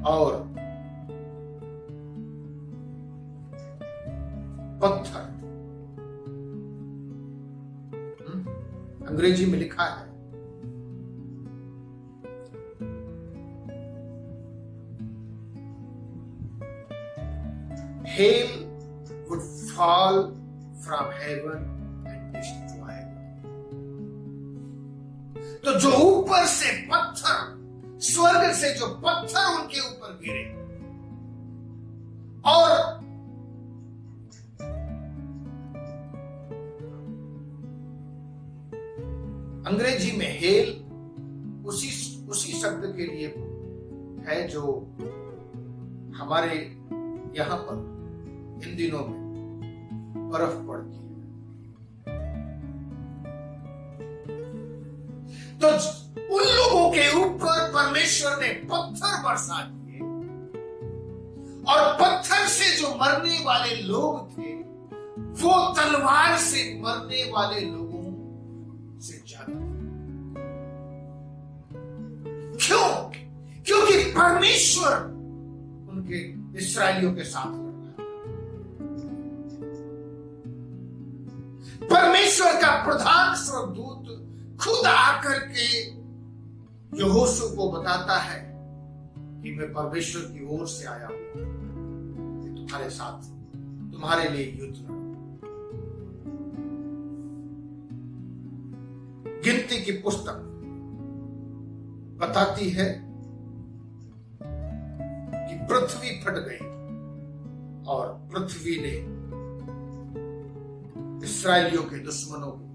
A: और पत्थर, अंग्रेजी में लिखा है, hail would fall from heaven and destroy them. तो जो ऊपर से पत्थर, स्वर्ग से जो पत्थर उनके ऊपर गिरे, और अंग्रेजी में हेल उसी शब्द के लिए है जो हमारे यहां पर इन दिनों में बर्फ पड़ती है। तो उन लोगों के ऊपर परमेश्वर ने पत्थर बरसा दिए, और पत्थर से जो मरने वाले लोग थे वो तलवार से मरने वाले लोगों से ज्यादा। क्यों? क्योंकि परमेश्वर उनके इस्राएलियों के साथ लड़ रहा है। परमेश्वर का प्रधान स्वर्गदूत खुद आकर के यहोशू को बताता है कि मैं परमेश्वर की ओर से आया हूं कि तुम्हारे साथ, तुम्हारे लिए युद्ध लड़ूं। गिनती की पुस्तक बताती है कि पृथ्वी फट गई और पृथ्वी ने इस्राएलियों के दुश्मनों को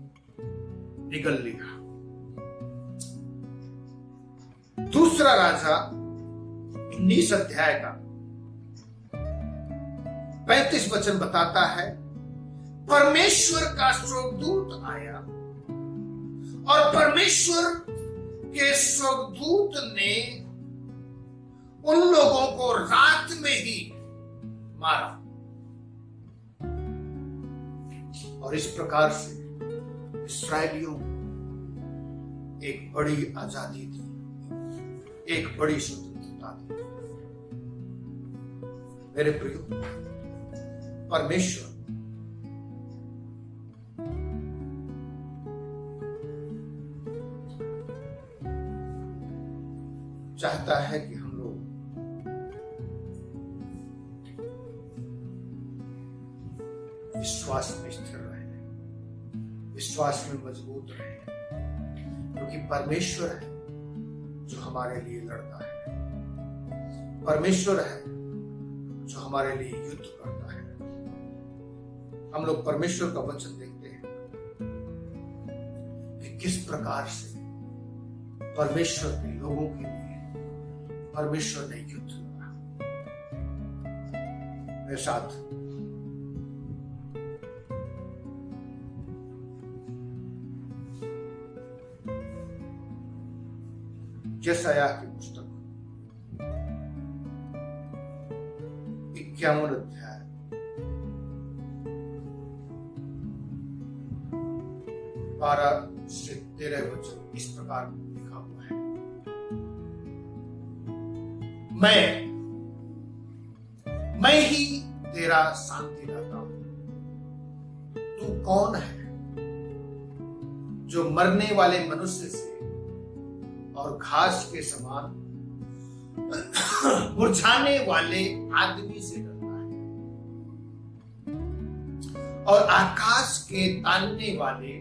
A: निगल लिया। दूसरा राजा 19 अध्याय का 35 वचन बताता है, परमेश्वर का स्वर्गदूत आया और परमेश्वर के स्वर्गदूत ने उन लोगों को रात में ही मारा और इस प्रकार से इस्राएलियों को एक बड़ी आजादी दी, एक बड़ी स्वतंत्रता दी। मेरे प्रियो, परमेश्वर चाहता है कि हम लोग विश्वास में स्थिर रहें, विश्वास में मजबूत रहें, क्योंकि परमेश्वर है जो हमारे लिए लड़ता है, परमेश्वर है जो हमारे लिए युद्ध करता है। हम लोग परमेश्वर का वचन देखते हैं कि किस प्रकार से परमेश्वर के लोगों के लिए परमेश्वर ने युद्ध लड़ा। मेरे साथ यशायाह की पुस्तक 51 अध्याय 12 से 13 वचन इस प्रकार लिखा हुआ है, मैं ही तेरा शांति दाता हूं। तू कौन है जो मरने वाले मनुष्य से और घास के समान मुरझाने वाले आदमी से डरता है, और आकाश के तानने वाले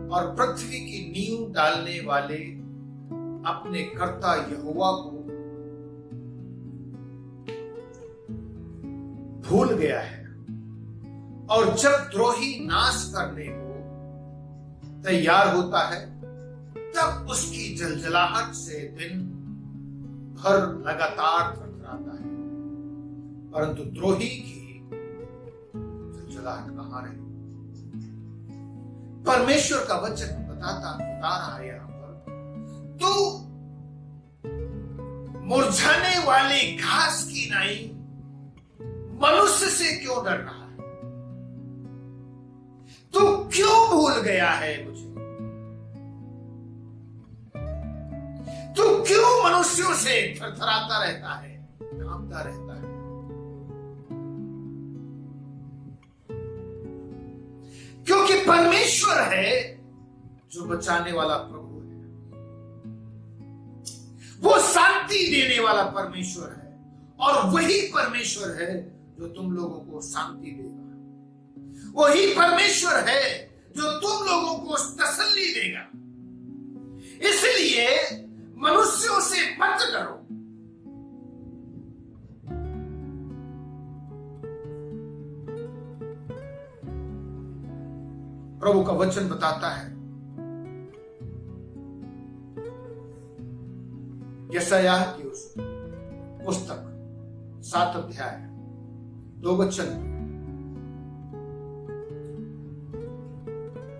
A: और पृथ्वी की नींव डालने वाले अपने कर्ता यहोवा को भूल गया है। और जब द्रोही नाश करने को तैयार होता है, तब उसकी जलजलाहट से दिन भर लगातार थरथराता है, परंतु द्रोही की जलजलाहट कहां रही। परमेश्वर का वचन बता रहा है यहां पर, तो मुरझाने वाले घास की नाई मनुष्य से क्यों डर रहा है? तू क्यों भूल गया है मुझे? तू क्यों मनुष्यों से थरथराता रहता है, कांपता रहता है? क्योंकि परमेश्वर है जो बचाने वाला प्रभु है, वो शांति देने वाला परमेश्वर है, और वही परमेश्वर है जो तुम लोगों को शांति देगा। वही परमेश्वर है जो तुम लोगों को तसल्ली देगा। इसलिए मनुष्यों से मत डरो। प्रभु का वचन बताता है, यशायाह की उस पुस्तक 7 अध्याय 2 वचन,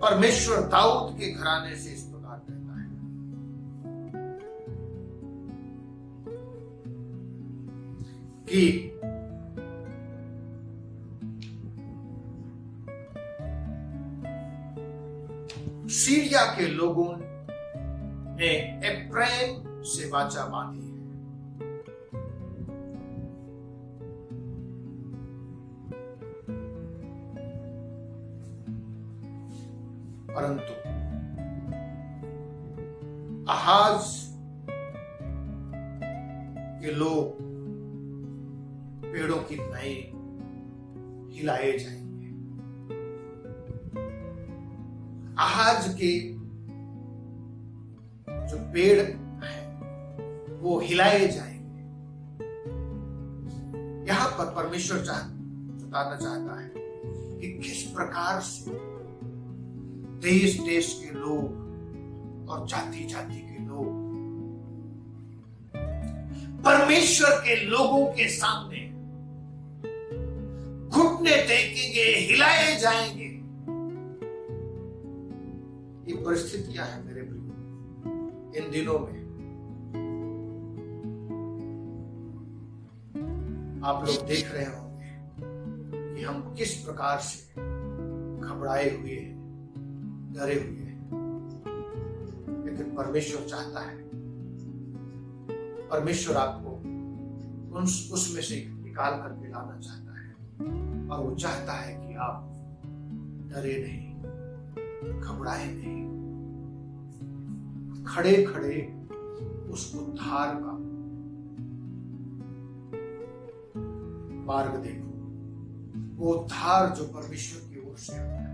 A: परमेश्वर दाऊद के घराने से इस प्रकार कहता है, कि सीरिया के लोगों ने एप्रैम से वाचा बांधी है, परंतु आहाज के लोग पेड़ों की नए हिलाए जाएंगे। आज के जो पेड़ हैं वो हिलाए जाएंगे। यहां पर परमेश्वर बताना चाहता है कि किस प्रकार से देश देश के लोग और जाति जाति के लोग परमेश्वर के लोगों के सामने घुटने टेकेंगे, हिलाए जाएंगे। ये परिस्थितियां हैं मेरे प्रिय इन दिनों में। आप लोग देख रहे होंगे कि हम किस प्रकार से घबराए हुए हैं, डरे हुए हैं। लेकिन परमेश्वर चाहता है, परमेश्वर आपको उसमें से निकाल करके लाना चाहता है और वो चाहता है कि आप डरे नहीं, घबराए नहीं, खड़े खड़े उस उद्धार का मार्ग देखो, वो उद्धार जो परमेश्वर की ओर से आता है।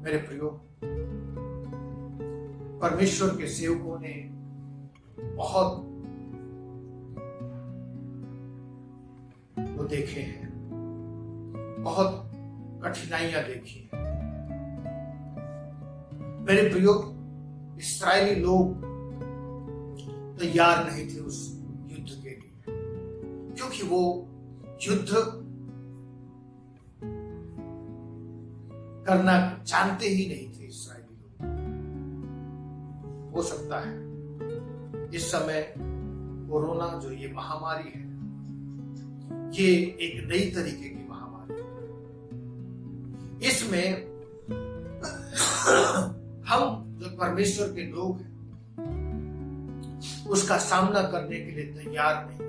A: मेरे प्रियो, परमेश्वर के सेवकों ने बहुत वो देखे हैं, बहुत कठिनाइयां देखी हैं। मेरे प्रियो, इस्राएली लोग तैयार नहीं थे उस युद्ध के लिए, क्योंकि वो युद्ध करना जानते ही नहीं थे इस्राएली लोग। हो सकता है इस समय कोरोना जो ये महामारी है, ये एक नई तरीके की महामारी है। इसमें हम जो परमेश्वर के लोग हैं उसका सामना करने के लिए तैयार नहीं है।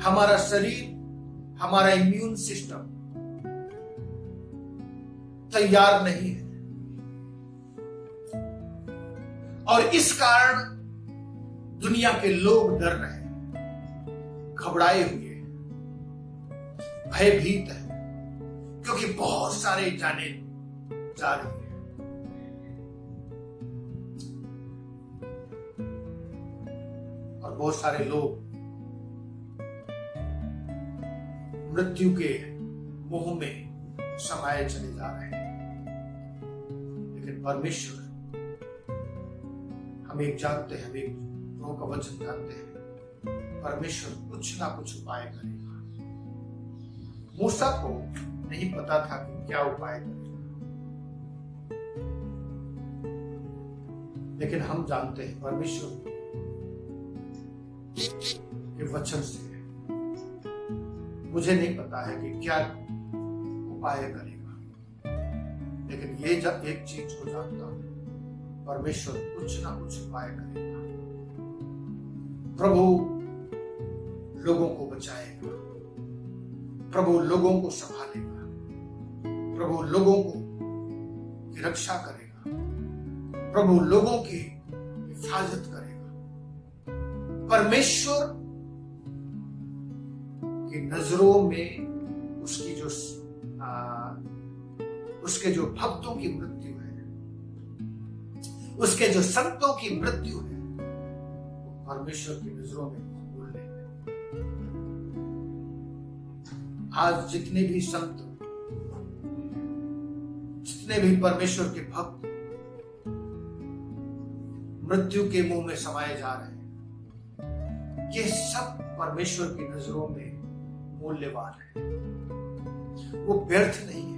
A: हमारा शरीर, हमारा इम्यून सिस्टम तैयार नहीं है और इस कारण दुनिया के लोग डर रहे हैं, घबराए हुए हैं, भयभीत है, क्योंकि बहुत सारे जाने जा रहे हैं। और बहुत सारे लोग मृत्यु के मुंह में समाये चले जा रहे हैं। लेकिन परमेश्वर, हम एक जानते हैं, हम एक प्रभु का वचन जानते हैं, परमेश्वर कुछ ना कुछ उपाय करेगा। मूसा को नहीं पता था कि क्या उपाय करेगा, लेकिन हम जानते हैं परमेश्वर के वचन से, मुझे नहीं पता है कि क्या उपाय करेगा, लेकिन ये जब एक चीज को जानता हूं, परमेश्वर कुछ ना कुछ उपाय करेगा। प्रभु लोगों को बचाएगा, प्रभु लोगों को संभालेगा, प्रभु लोगों की रक्षा करेगा, प्रभु लोगों की हिफाजत करेगा। परमेश्वर की नजरों में उसके जो भक्तों की मृत्यु है, उसके जो संतों की मृत्यु है, परमेश्वर की नजरों में भूल है। आज जितने भी संत, जितने भी परमेश्वर के भक्त मृत्यु के मुंह में समाये जा रहे हैं, ये सब परमेश्वर की नजरों में मूल्यवान है, वो व्यर्थ नहीं है।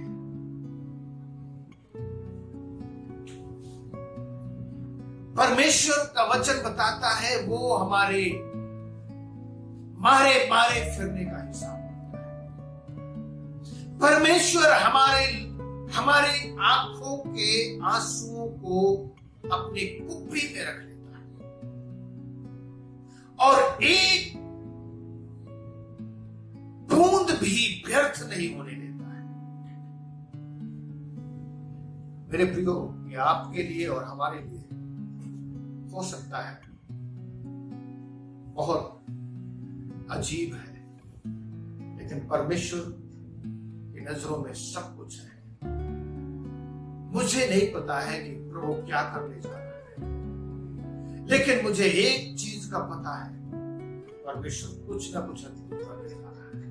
A: परमेश्वर का वचन बताता है वो हमारे मारे मारे फिरने का हिसाब होता है। परमेश्वर हमारे आंखों के आंसुओं को अपनी कुप्पी में रख लेता है और एक बूंद भी व्यर्थ नहीं होने देता है। मेरे प्रियो, ये आपके लिए और हमारे लिए हो सकता है बहुत अजीब है, लेकिन परमेश्वर की नजरों में सब कुछ है। मुझे नहीं पता है कि प्रभु क्या करने जा रहा है, लेकिन मुझे एक चीज का पता है, परमेश्वर कुछ ना कुछ अद्भुत करने जा रहा है।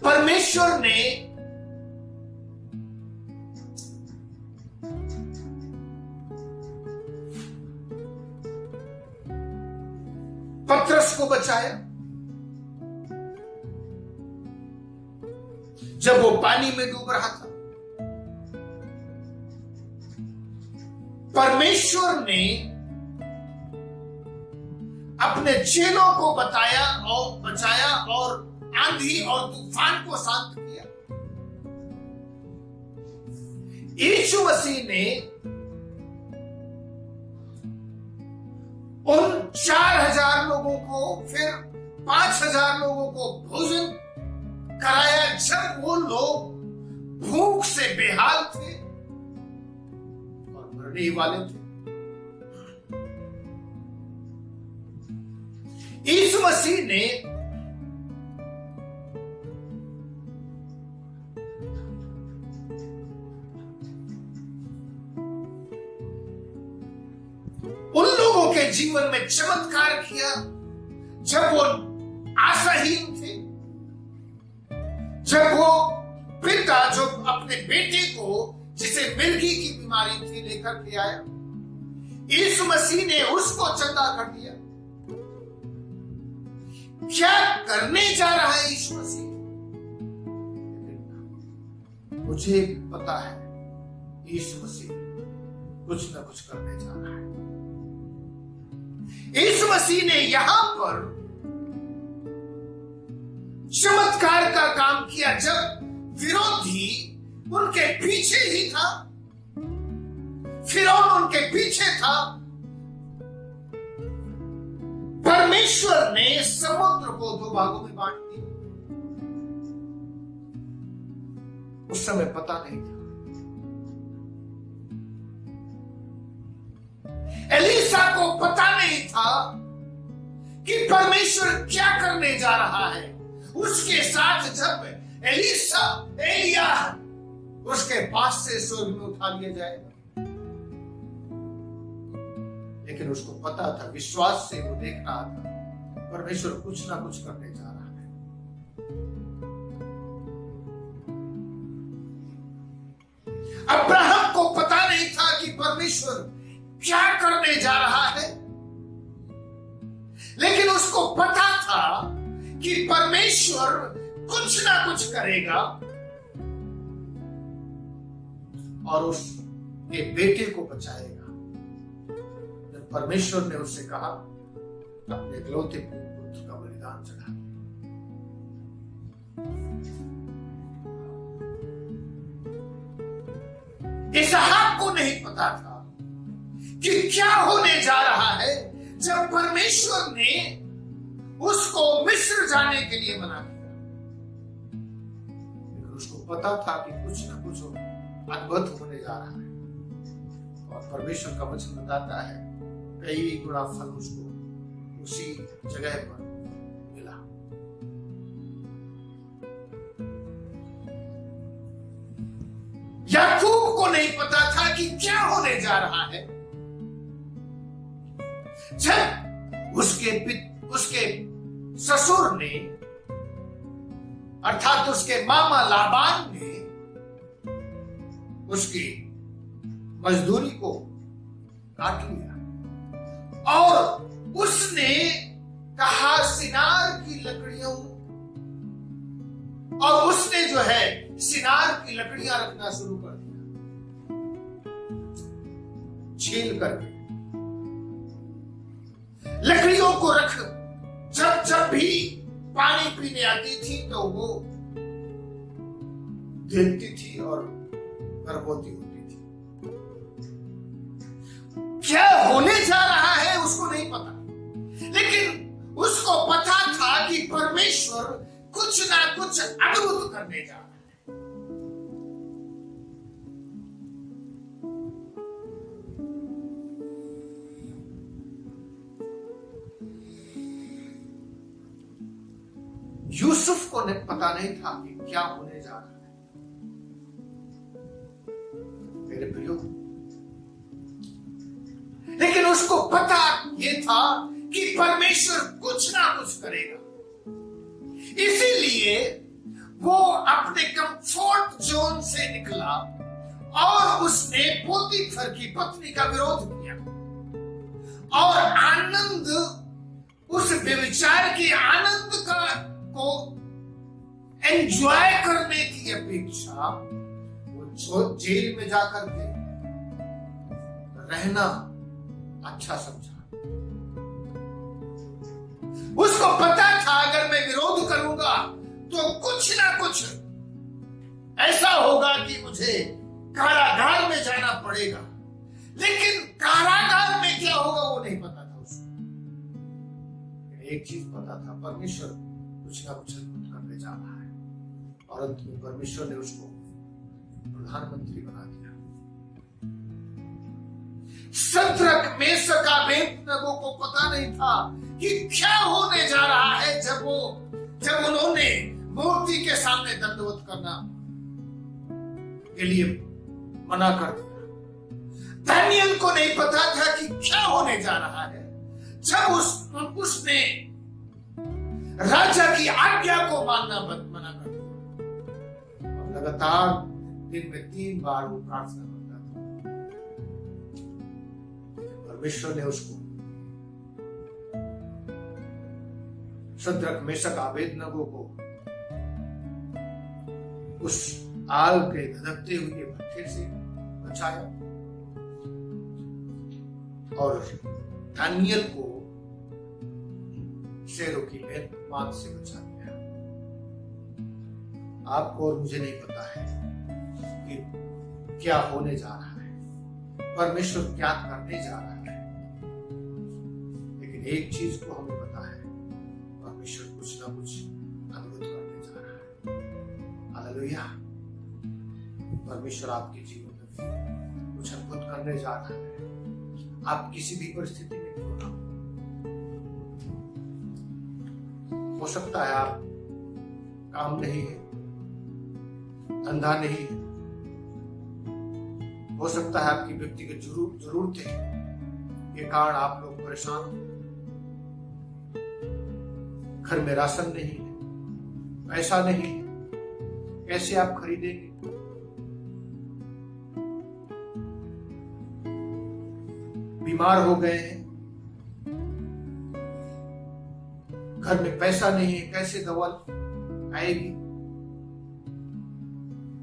A: परमेश्वर ने पतरस को बचाया जब वो पानी में डूब रहा था। परमेश्वर ने अपने चेलों को बताया और बचाया और आंधी और तूफान को शांत किया। यीशु मसीह ने उन 4000 लोगों को, फिर 5000 लोगों को भोजन कराया जब वो लोग भूख से बेहाल थे और मरने ही वाले थे। यीशु मसीह ने उन लोगों के जीवन में चमत्कार किया जब वो आशाहीन थे, जब वो पिता जो अपने बेटे को जिसे मिर्गी की बीमारी थी लेकर के आया, यीशु मसीह ने उसको चंगा कर दिया। क्या करने जा रहा है यीशु मसीह? मुझे पता है यीशु मसीह कुछ ना कुछ करने जा रहा है। यीशु मसीह ने यहां पर चमत्कार का काम किया जब विरोधी उनके पीछे ही था, फिरौन उनके पीछे था। परमेश्वर ने समुद्र को 2 भागों में बांट दिया। उस समय पता नहीं था, एलीसा को पता नहीं था कि परमेश्वर क्या करने जा रहा है। उसके साथ जब एलिया उसके पास से स्वर्ग में उठा लिया जाएगा, लेकिन उसको पता था, विश्वास से वो देख रहा था परमेश्वर कुछ ना कुछ करने जा रहा है। अब्राहम को पता नहीं था कि परमेश्वर क्या करने जा रहा है, लेकिन उसको पता था कि परमेश्वर कुछ ना कुछ करेगा और उसके बेटे को बचाएगा। जब परमेश्वर ने उससे कहा अपने इकलौते पुत्र का बलिदान चढ़ा, इसहाक को नहीं पता था कि क्या होने जा रहा है जब परमेश्वर ने उसको मिस्र जाने के लिए मना किया। लेकिन उसको पता था कि कुछ ना कुछ अद्भुत होने जा रहा है और परमेश्वर का वचन बताता है कई गुना फल उसको उसी जगह पर मिला। याकूब को नहीं पता था कि क्या होने जा रहा है जब उसके ससुर ने अर्थात उसके मामा लाबान ने उसकी मजदूरी को काट लिया और उसने कहा सिनार की लकड़ियों, और उसने जो है सिनार की लकड़ियां रखना शुरू कर दिया, छील करके लकड़ियों को रख। जब जब भी पानी पीने आती थी तो वो देखती थी और गर्भवती होती थी। क्या होने जा रहा है उसको नहीं पता, लेकिन उसको पता था कि परमेश्वर कुछ ना कुछ अद्भुत करने जा रहा है। यूसुफ को पता नहीं था कि क्या होने जा रहा है। मेरे प्रियो, लेकिन उसको पता यह था कि परमेश्वर कुछ ना कुछ करेगा। इसीलिए वो अपने कंफर्ट जोन से निकला और उसने पोतीफर की पत्नी का विरोध किया और आनंद, उस व्यभिचार के आनंद को एंजॉय करने की अपेक्षा वो जेल में जाकर के रहना अच्छा समझा। उसको पता था अगर मैं विरोध करूंगा तो कुछ ना कुछ ऐसा होगा कि मुझे कारागार में जाना पड़ेगा, लेकिन कारागार में क्या होगा वो नहीं पता था उसको। एक चीज पता था, परमेश्वर कुछ ना कुछ अद्भुत करने जा रहा है और अंत में परमेश्वर ने उसको प्रधानमंत्री बना दिया। शद्रक, मेशक, अबेदनगो को पता नहीं था कि क्या होने जा रहा है जब उन्होंने मूर्ति के सामने दंडवत करना के लिए मना कर दिया। दानियल को नहीं पता था कि क्या होने जा रहा है जब उसने राजा की आज्ञा को मानना मना कर दिया। और लगातार दिन में 3 बार वो प्रार्थना करता था। परमेश्वर ने उसको शद्रक, मेशक, अबेदनगो को उस आग के धधकते हुए भट्ठे से बचाया और दानियल को शेरों की मांद से बचा दिया। आपको और मुझे नहीं पता है कि क्या होने जा रहा है, परमेश्वर क्या करने जा रहा है, लेकिन एक चीज को हमें पता है, परमेश्वर कुछ ना कुछ अद्भुत करने जा रहा है। हालेलुया। परमेश्वर आपके जीवन में कुछ अद्भुत करने जा रहा है। आप किसी भी परिस्थिति में क्यों ना हो सकता है आप काम नहीं है, धंधा नहीं है, हो सकता है आपकी व्यक्तिगत जरूरतें के कारण आप लोग परेशान हो, घर में राशन नहीं है, पैसा नहीं है, कैसे आप खरीदेंगे? बीमार हो गए हैं, घर में पैसा नहीं है, कैसे दवा आएगी?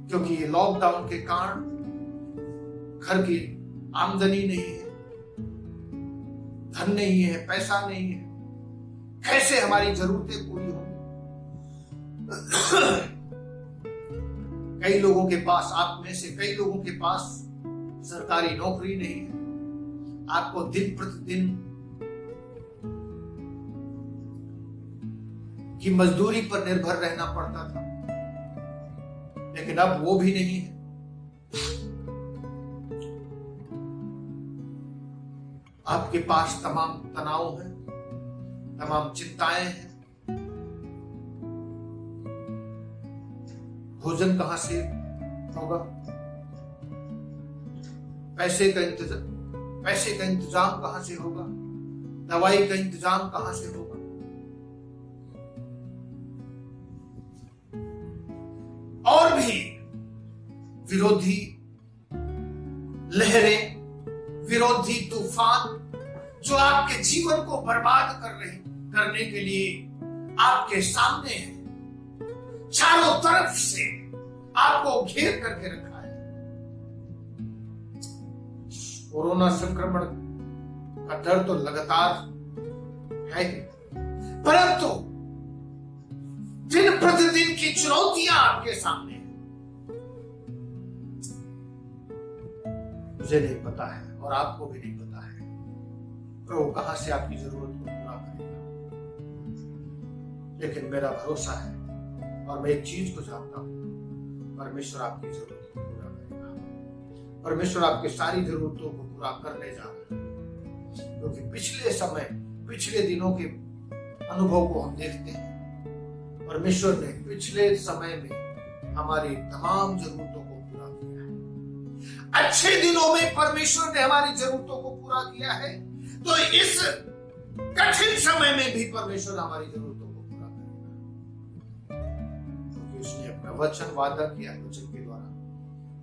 A: क्योंकि ये लॉकडाउन के कारण घर की आमदनी नहीं है, धन नहीं है, पैसा नहीं है, कैसे हमारी जरूरतें पूरी होंगी? कई लोगों के पास, आप में से कई लोगों के पास सरकारी नौकरी नहीं है, आपको दिन प्रतिदिन की मजदूरी पर निर्भर रहना पड़ता था, लेकिन अब वो भी नहीं है। आपके पास तमाम तनाव है, तमाम चिंताएं हैं, भोजन कहां से होगा, पैसे का इंतजाम कहां से होगा, दवाई का इंतजाम कहां से होगा? और भी विरोधी लहरें, विरोधी तूफान जो आपके जीवन को बर्बाद करने के लिए आपके सामने है, चारों तरफ से आपको घेर करके रखा है। कोरोना संक्रमण का डर तो लगातार है, परंतु दिन प्रतिदिन की चुनौतियां आपके सामने हैं। मुझे नहीं पता है और आपको भी नहीं पता है प्रभु कहां से आपकी जरूरत को पूरा करेगा, लेकिन मेरा भरोसा है और मैं एक चीज को जानता हूं, परमेश्वर आपकी जरूरत को पूरा करेगा। परमेश्वर आपकी सारी जरूरतों को पूरा करने जा रहा है, क्योंकि पिछले दिनों के अनुभव को हम देखते हैं। परमेश्वर ने पिछले समय में हमारी तमाम जरूरतों को पूरा किया है। अच्छे दिनों में परमेश्वर ने हमारी जरूरतों को पूरा किया है, तो इस कठिन समय में भी परमेश्वर हमारी जरूरतों को पूरा करेगा, क्योंकि उसने अपना वचन वादा किया। वचन के द्वारा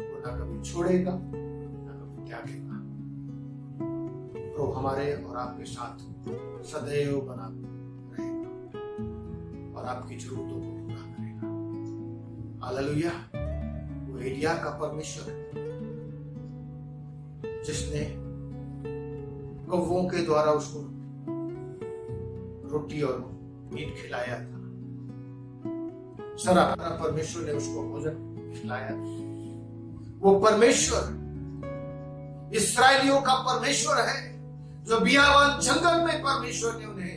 A: वो ना कभी छोड़ेगा ना कभी त्यागेगा। प्रभु हमारे और आपके साथ सदैव बना रहेगा और आपकी जरूरतों को पूरा करेगा। हालेलुया। वो एलिया का परमेश्वर है जिसने कौवों के द्वारा उसको रोटी और मीट खिलाया था। सराहना परमेश्वर ने उसको भोजन खिलाया। वो परमेश्वर इस्राएलियों का परमेश्वर है जो बियावान जंगल में परमेश्वर ने उन्हें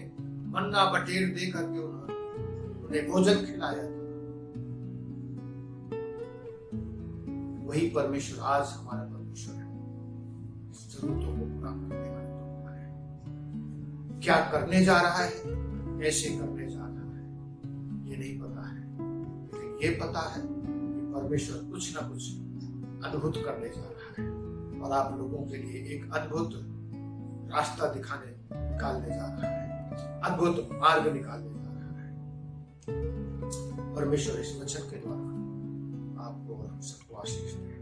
A: मन्ना बटेर दे करके उन्हें भोजन खिलाया था। वही परमेश्वर आज हमारा परमेश्वर है, जरूरतों को पूरा करने वाला प्रभु है। क्या करने जा रहा है, कैसे करने जा रहा है, ये नहीं पता है, लेकिन ये पता है कि परमेश्वर कुछ ना कुछ अद्भुत करने जा रहा है और आप लोगों के लिए एक अद्भुत रास्ता निकालने जा रहा है, अद्भुत मार्ग निकालने जा रहा है। परमेश्वर इस वचन के द्वारा आपको और हम सबको आशीष दे,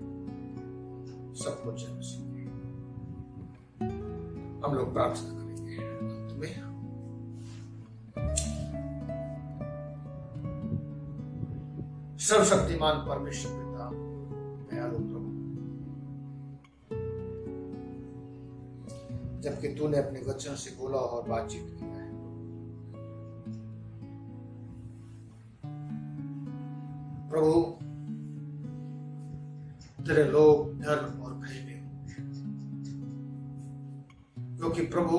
A: सबको जय मसीह। हम लोग प्रार्थना करेंगे अंत में। सर्वशक्तिमान परमेश्वर पिता, दयालु प्रभु, जबकि तूने अपने वचन से बोला और बातचीत किया है, प्रभु तेरे लोग डर और भय में होंगे, क्योंकि प्रभु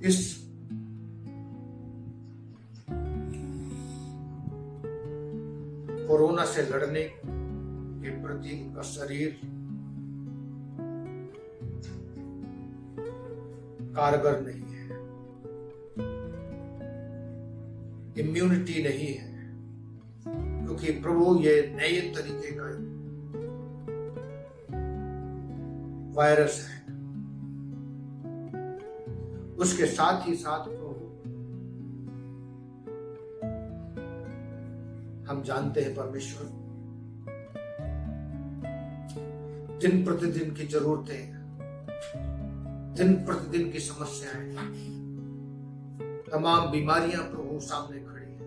A: इस कोरोना से लड़ने के प्रति उनका शरीर कारगर नहीं है, इम्यूनिटी नहीं है, क्योंकि प्रभु ये नए तरीके का वायरस है। उसके साथ ही साथ प्रभु हम जानते हैं परमेश्वर, दिन प्रतिदिन की जरूरतें, दिन प्रतिदिन की समस्याएं, तमाम बीमारियां प्रभु सामने खड़ी हैं।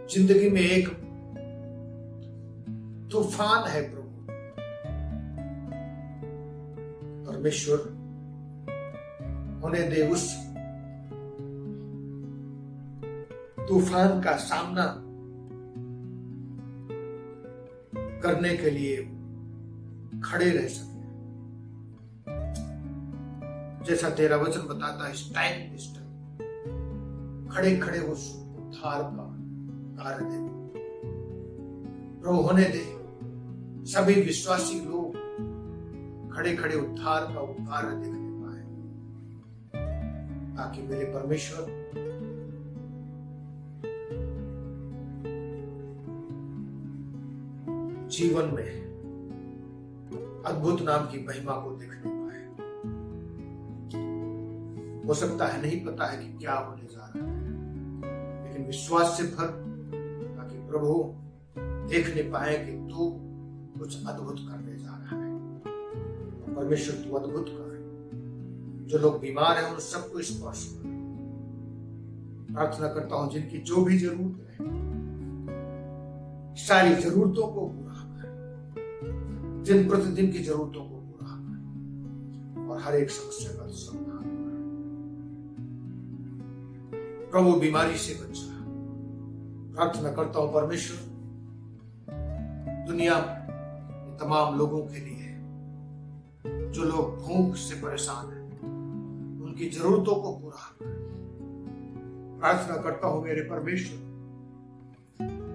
A: जिंदगी में एक तूफान है प्रभु। परमेश्वर होने दे उस तूफान का सामना करने के लिए खड़े रह सके, जैसा तेरा वचन बताता है। इस टाइम खड़े खड़े उस उद्धार का कार्य दे प्रभु, होने दे सभी विश्वासी लोग खड़े खड़े उद्धार का वो कार्य देखने पाए, ताकि मेरे परमेश्वर जीवन में अद्भुत नाम की महिमा को देखने पाए। हो सकता है नहीं पता है कि क्या होने जा रहा है, लेकिन विश्वास से भर, ताकि प्रभु देखने पाए कि तू कुछ अद्भुत करने जा रहा है। परमेश्वर तू अद्भुत कर, जो लोग बीमार हैं उन सबको स्पर्श कर। प्रार्थना करता हूं जिनकी जो भी जरूरत है, सारी जरूरतों को पूरा कर, दिन प्रतिदिन की जरूरतों को पूरा कर और हर एक समस्या का समाधान कर। प्रभु बीमारी से बचा। प्रार्थना करता हूं परमेश्वर, दुनिया में तमाम लोगों के लिए जो लोग भूख से परेशान हैं, उनकी जरूरतों को पूरा कर। प्रार्थना करता हूं मेरे परमेश्वर,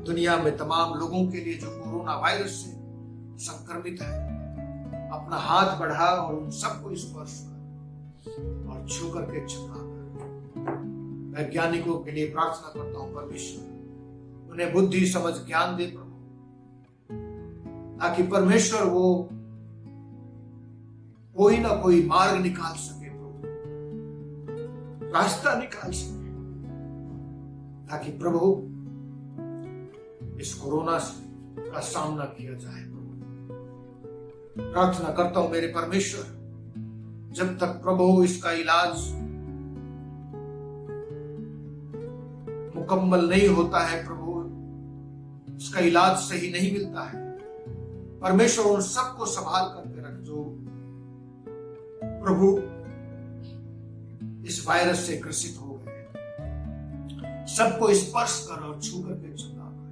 A: दुनिया में तमाम लोगों के लिए जो कोरोना वायरस से संक्रमित है, अपना हाथ बढ़ा और उन सबको स्पर्श कर। और छू करके क्षमा कर। वैज्ञानिकों के लिए प्रार्थना करता हूं परमेश्वर, उन्हें बुद्धि समझ ज्ञान दे प्रभु, ताकि परमेश्वर वो कोई ना कोई मार्ग निकाल सके प्रभु, रास्ता निकाल सके, ताकि प्रभु इस कोरोना का सामना किया जाए प्रभु। प्रार्थना करता हूं मेरे परमेश्वर, जब तक प्रभु इसका इलाज मुकम्मल नहीं होता है प्रभु, इसका इलाज सही नहीं मिलता है, परमेश्वर उन सबको संभाल करके रख जो प्रभु इस वायरस से ग्रसित हो गए, सबको स्पर्श कर और छू करके चंगा कर।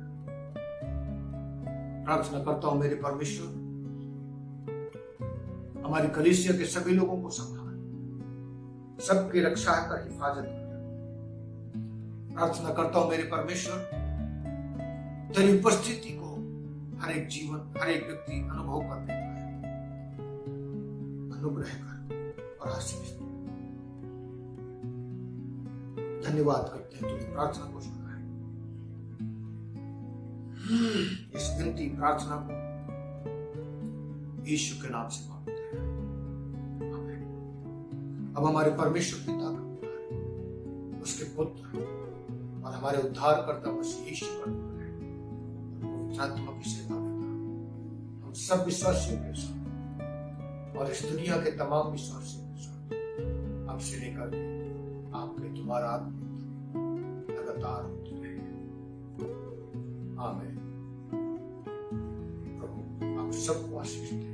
A: प्रार्थना करता हूं मेरे परमेश्वर, हमारी कलीसिया के सभी लोगों को संभाल, सबकी रक्षा कर, हिफाजत कर। प्रार्थना करता हूं मेरे परमेश्वर, तेरी उपस्थिति को हर एक जीवन, हर एक व्यक्ति अनुभव करने पाए, अनुग्रह कर और आशीष दे। धन्यवाद करते हैं, तूने प्रार्थना को सुना है। इस विनती प्रार्थना को यीशु के नाम से मांगते हैं, आमीन। अब हमारे परमेश्वर पिता का प्यार, उसके पुत्र और हमारे उद्धारकर्ता मसीह यीशु का पवित्र आत्मा की सेवा में हम सब विश्वासियों के साथ और इस दुनिया के तमाम विश्वासियों के साथ अब से लेकर आपके तुम्हारा आगमन लगातार होते रहे। आमीन। प्रभु आप सबको आशीष दे।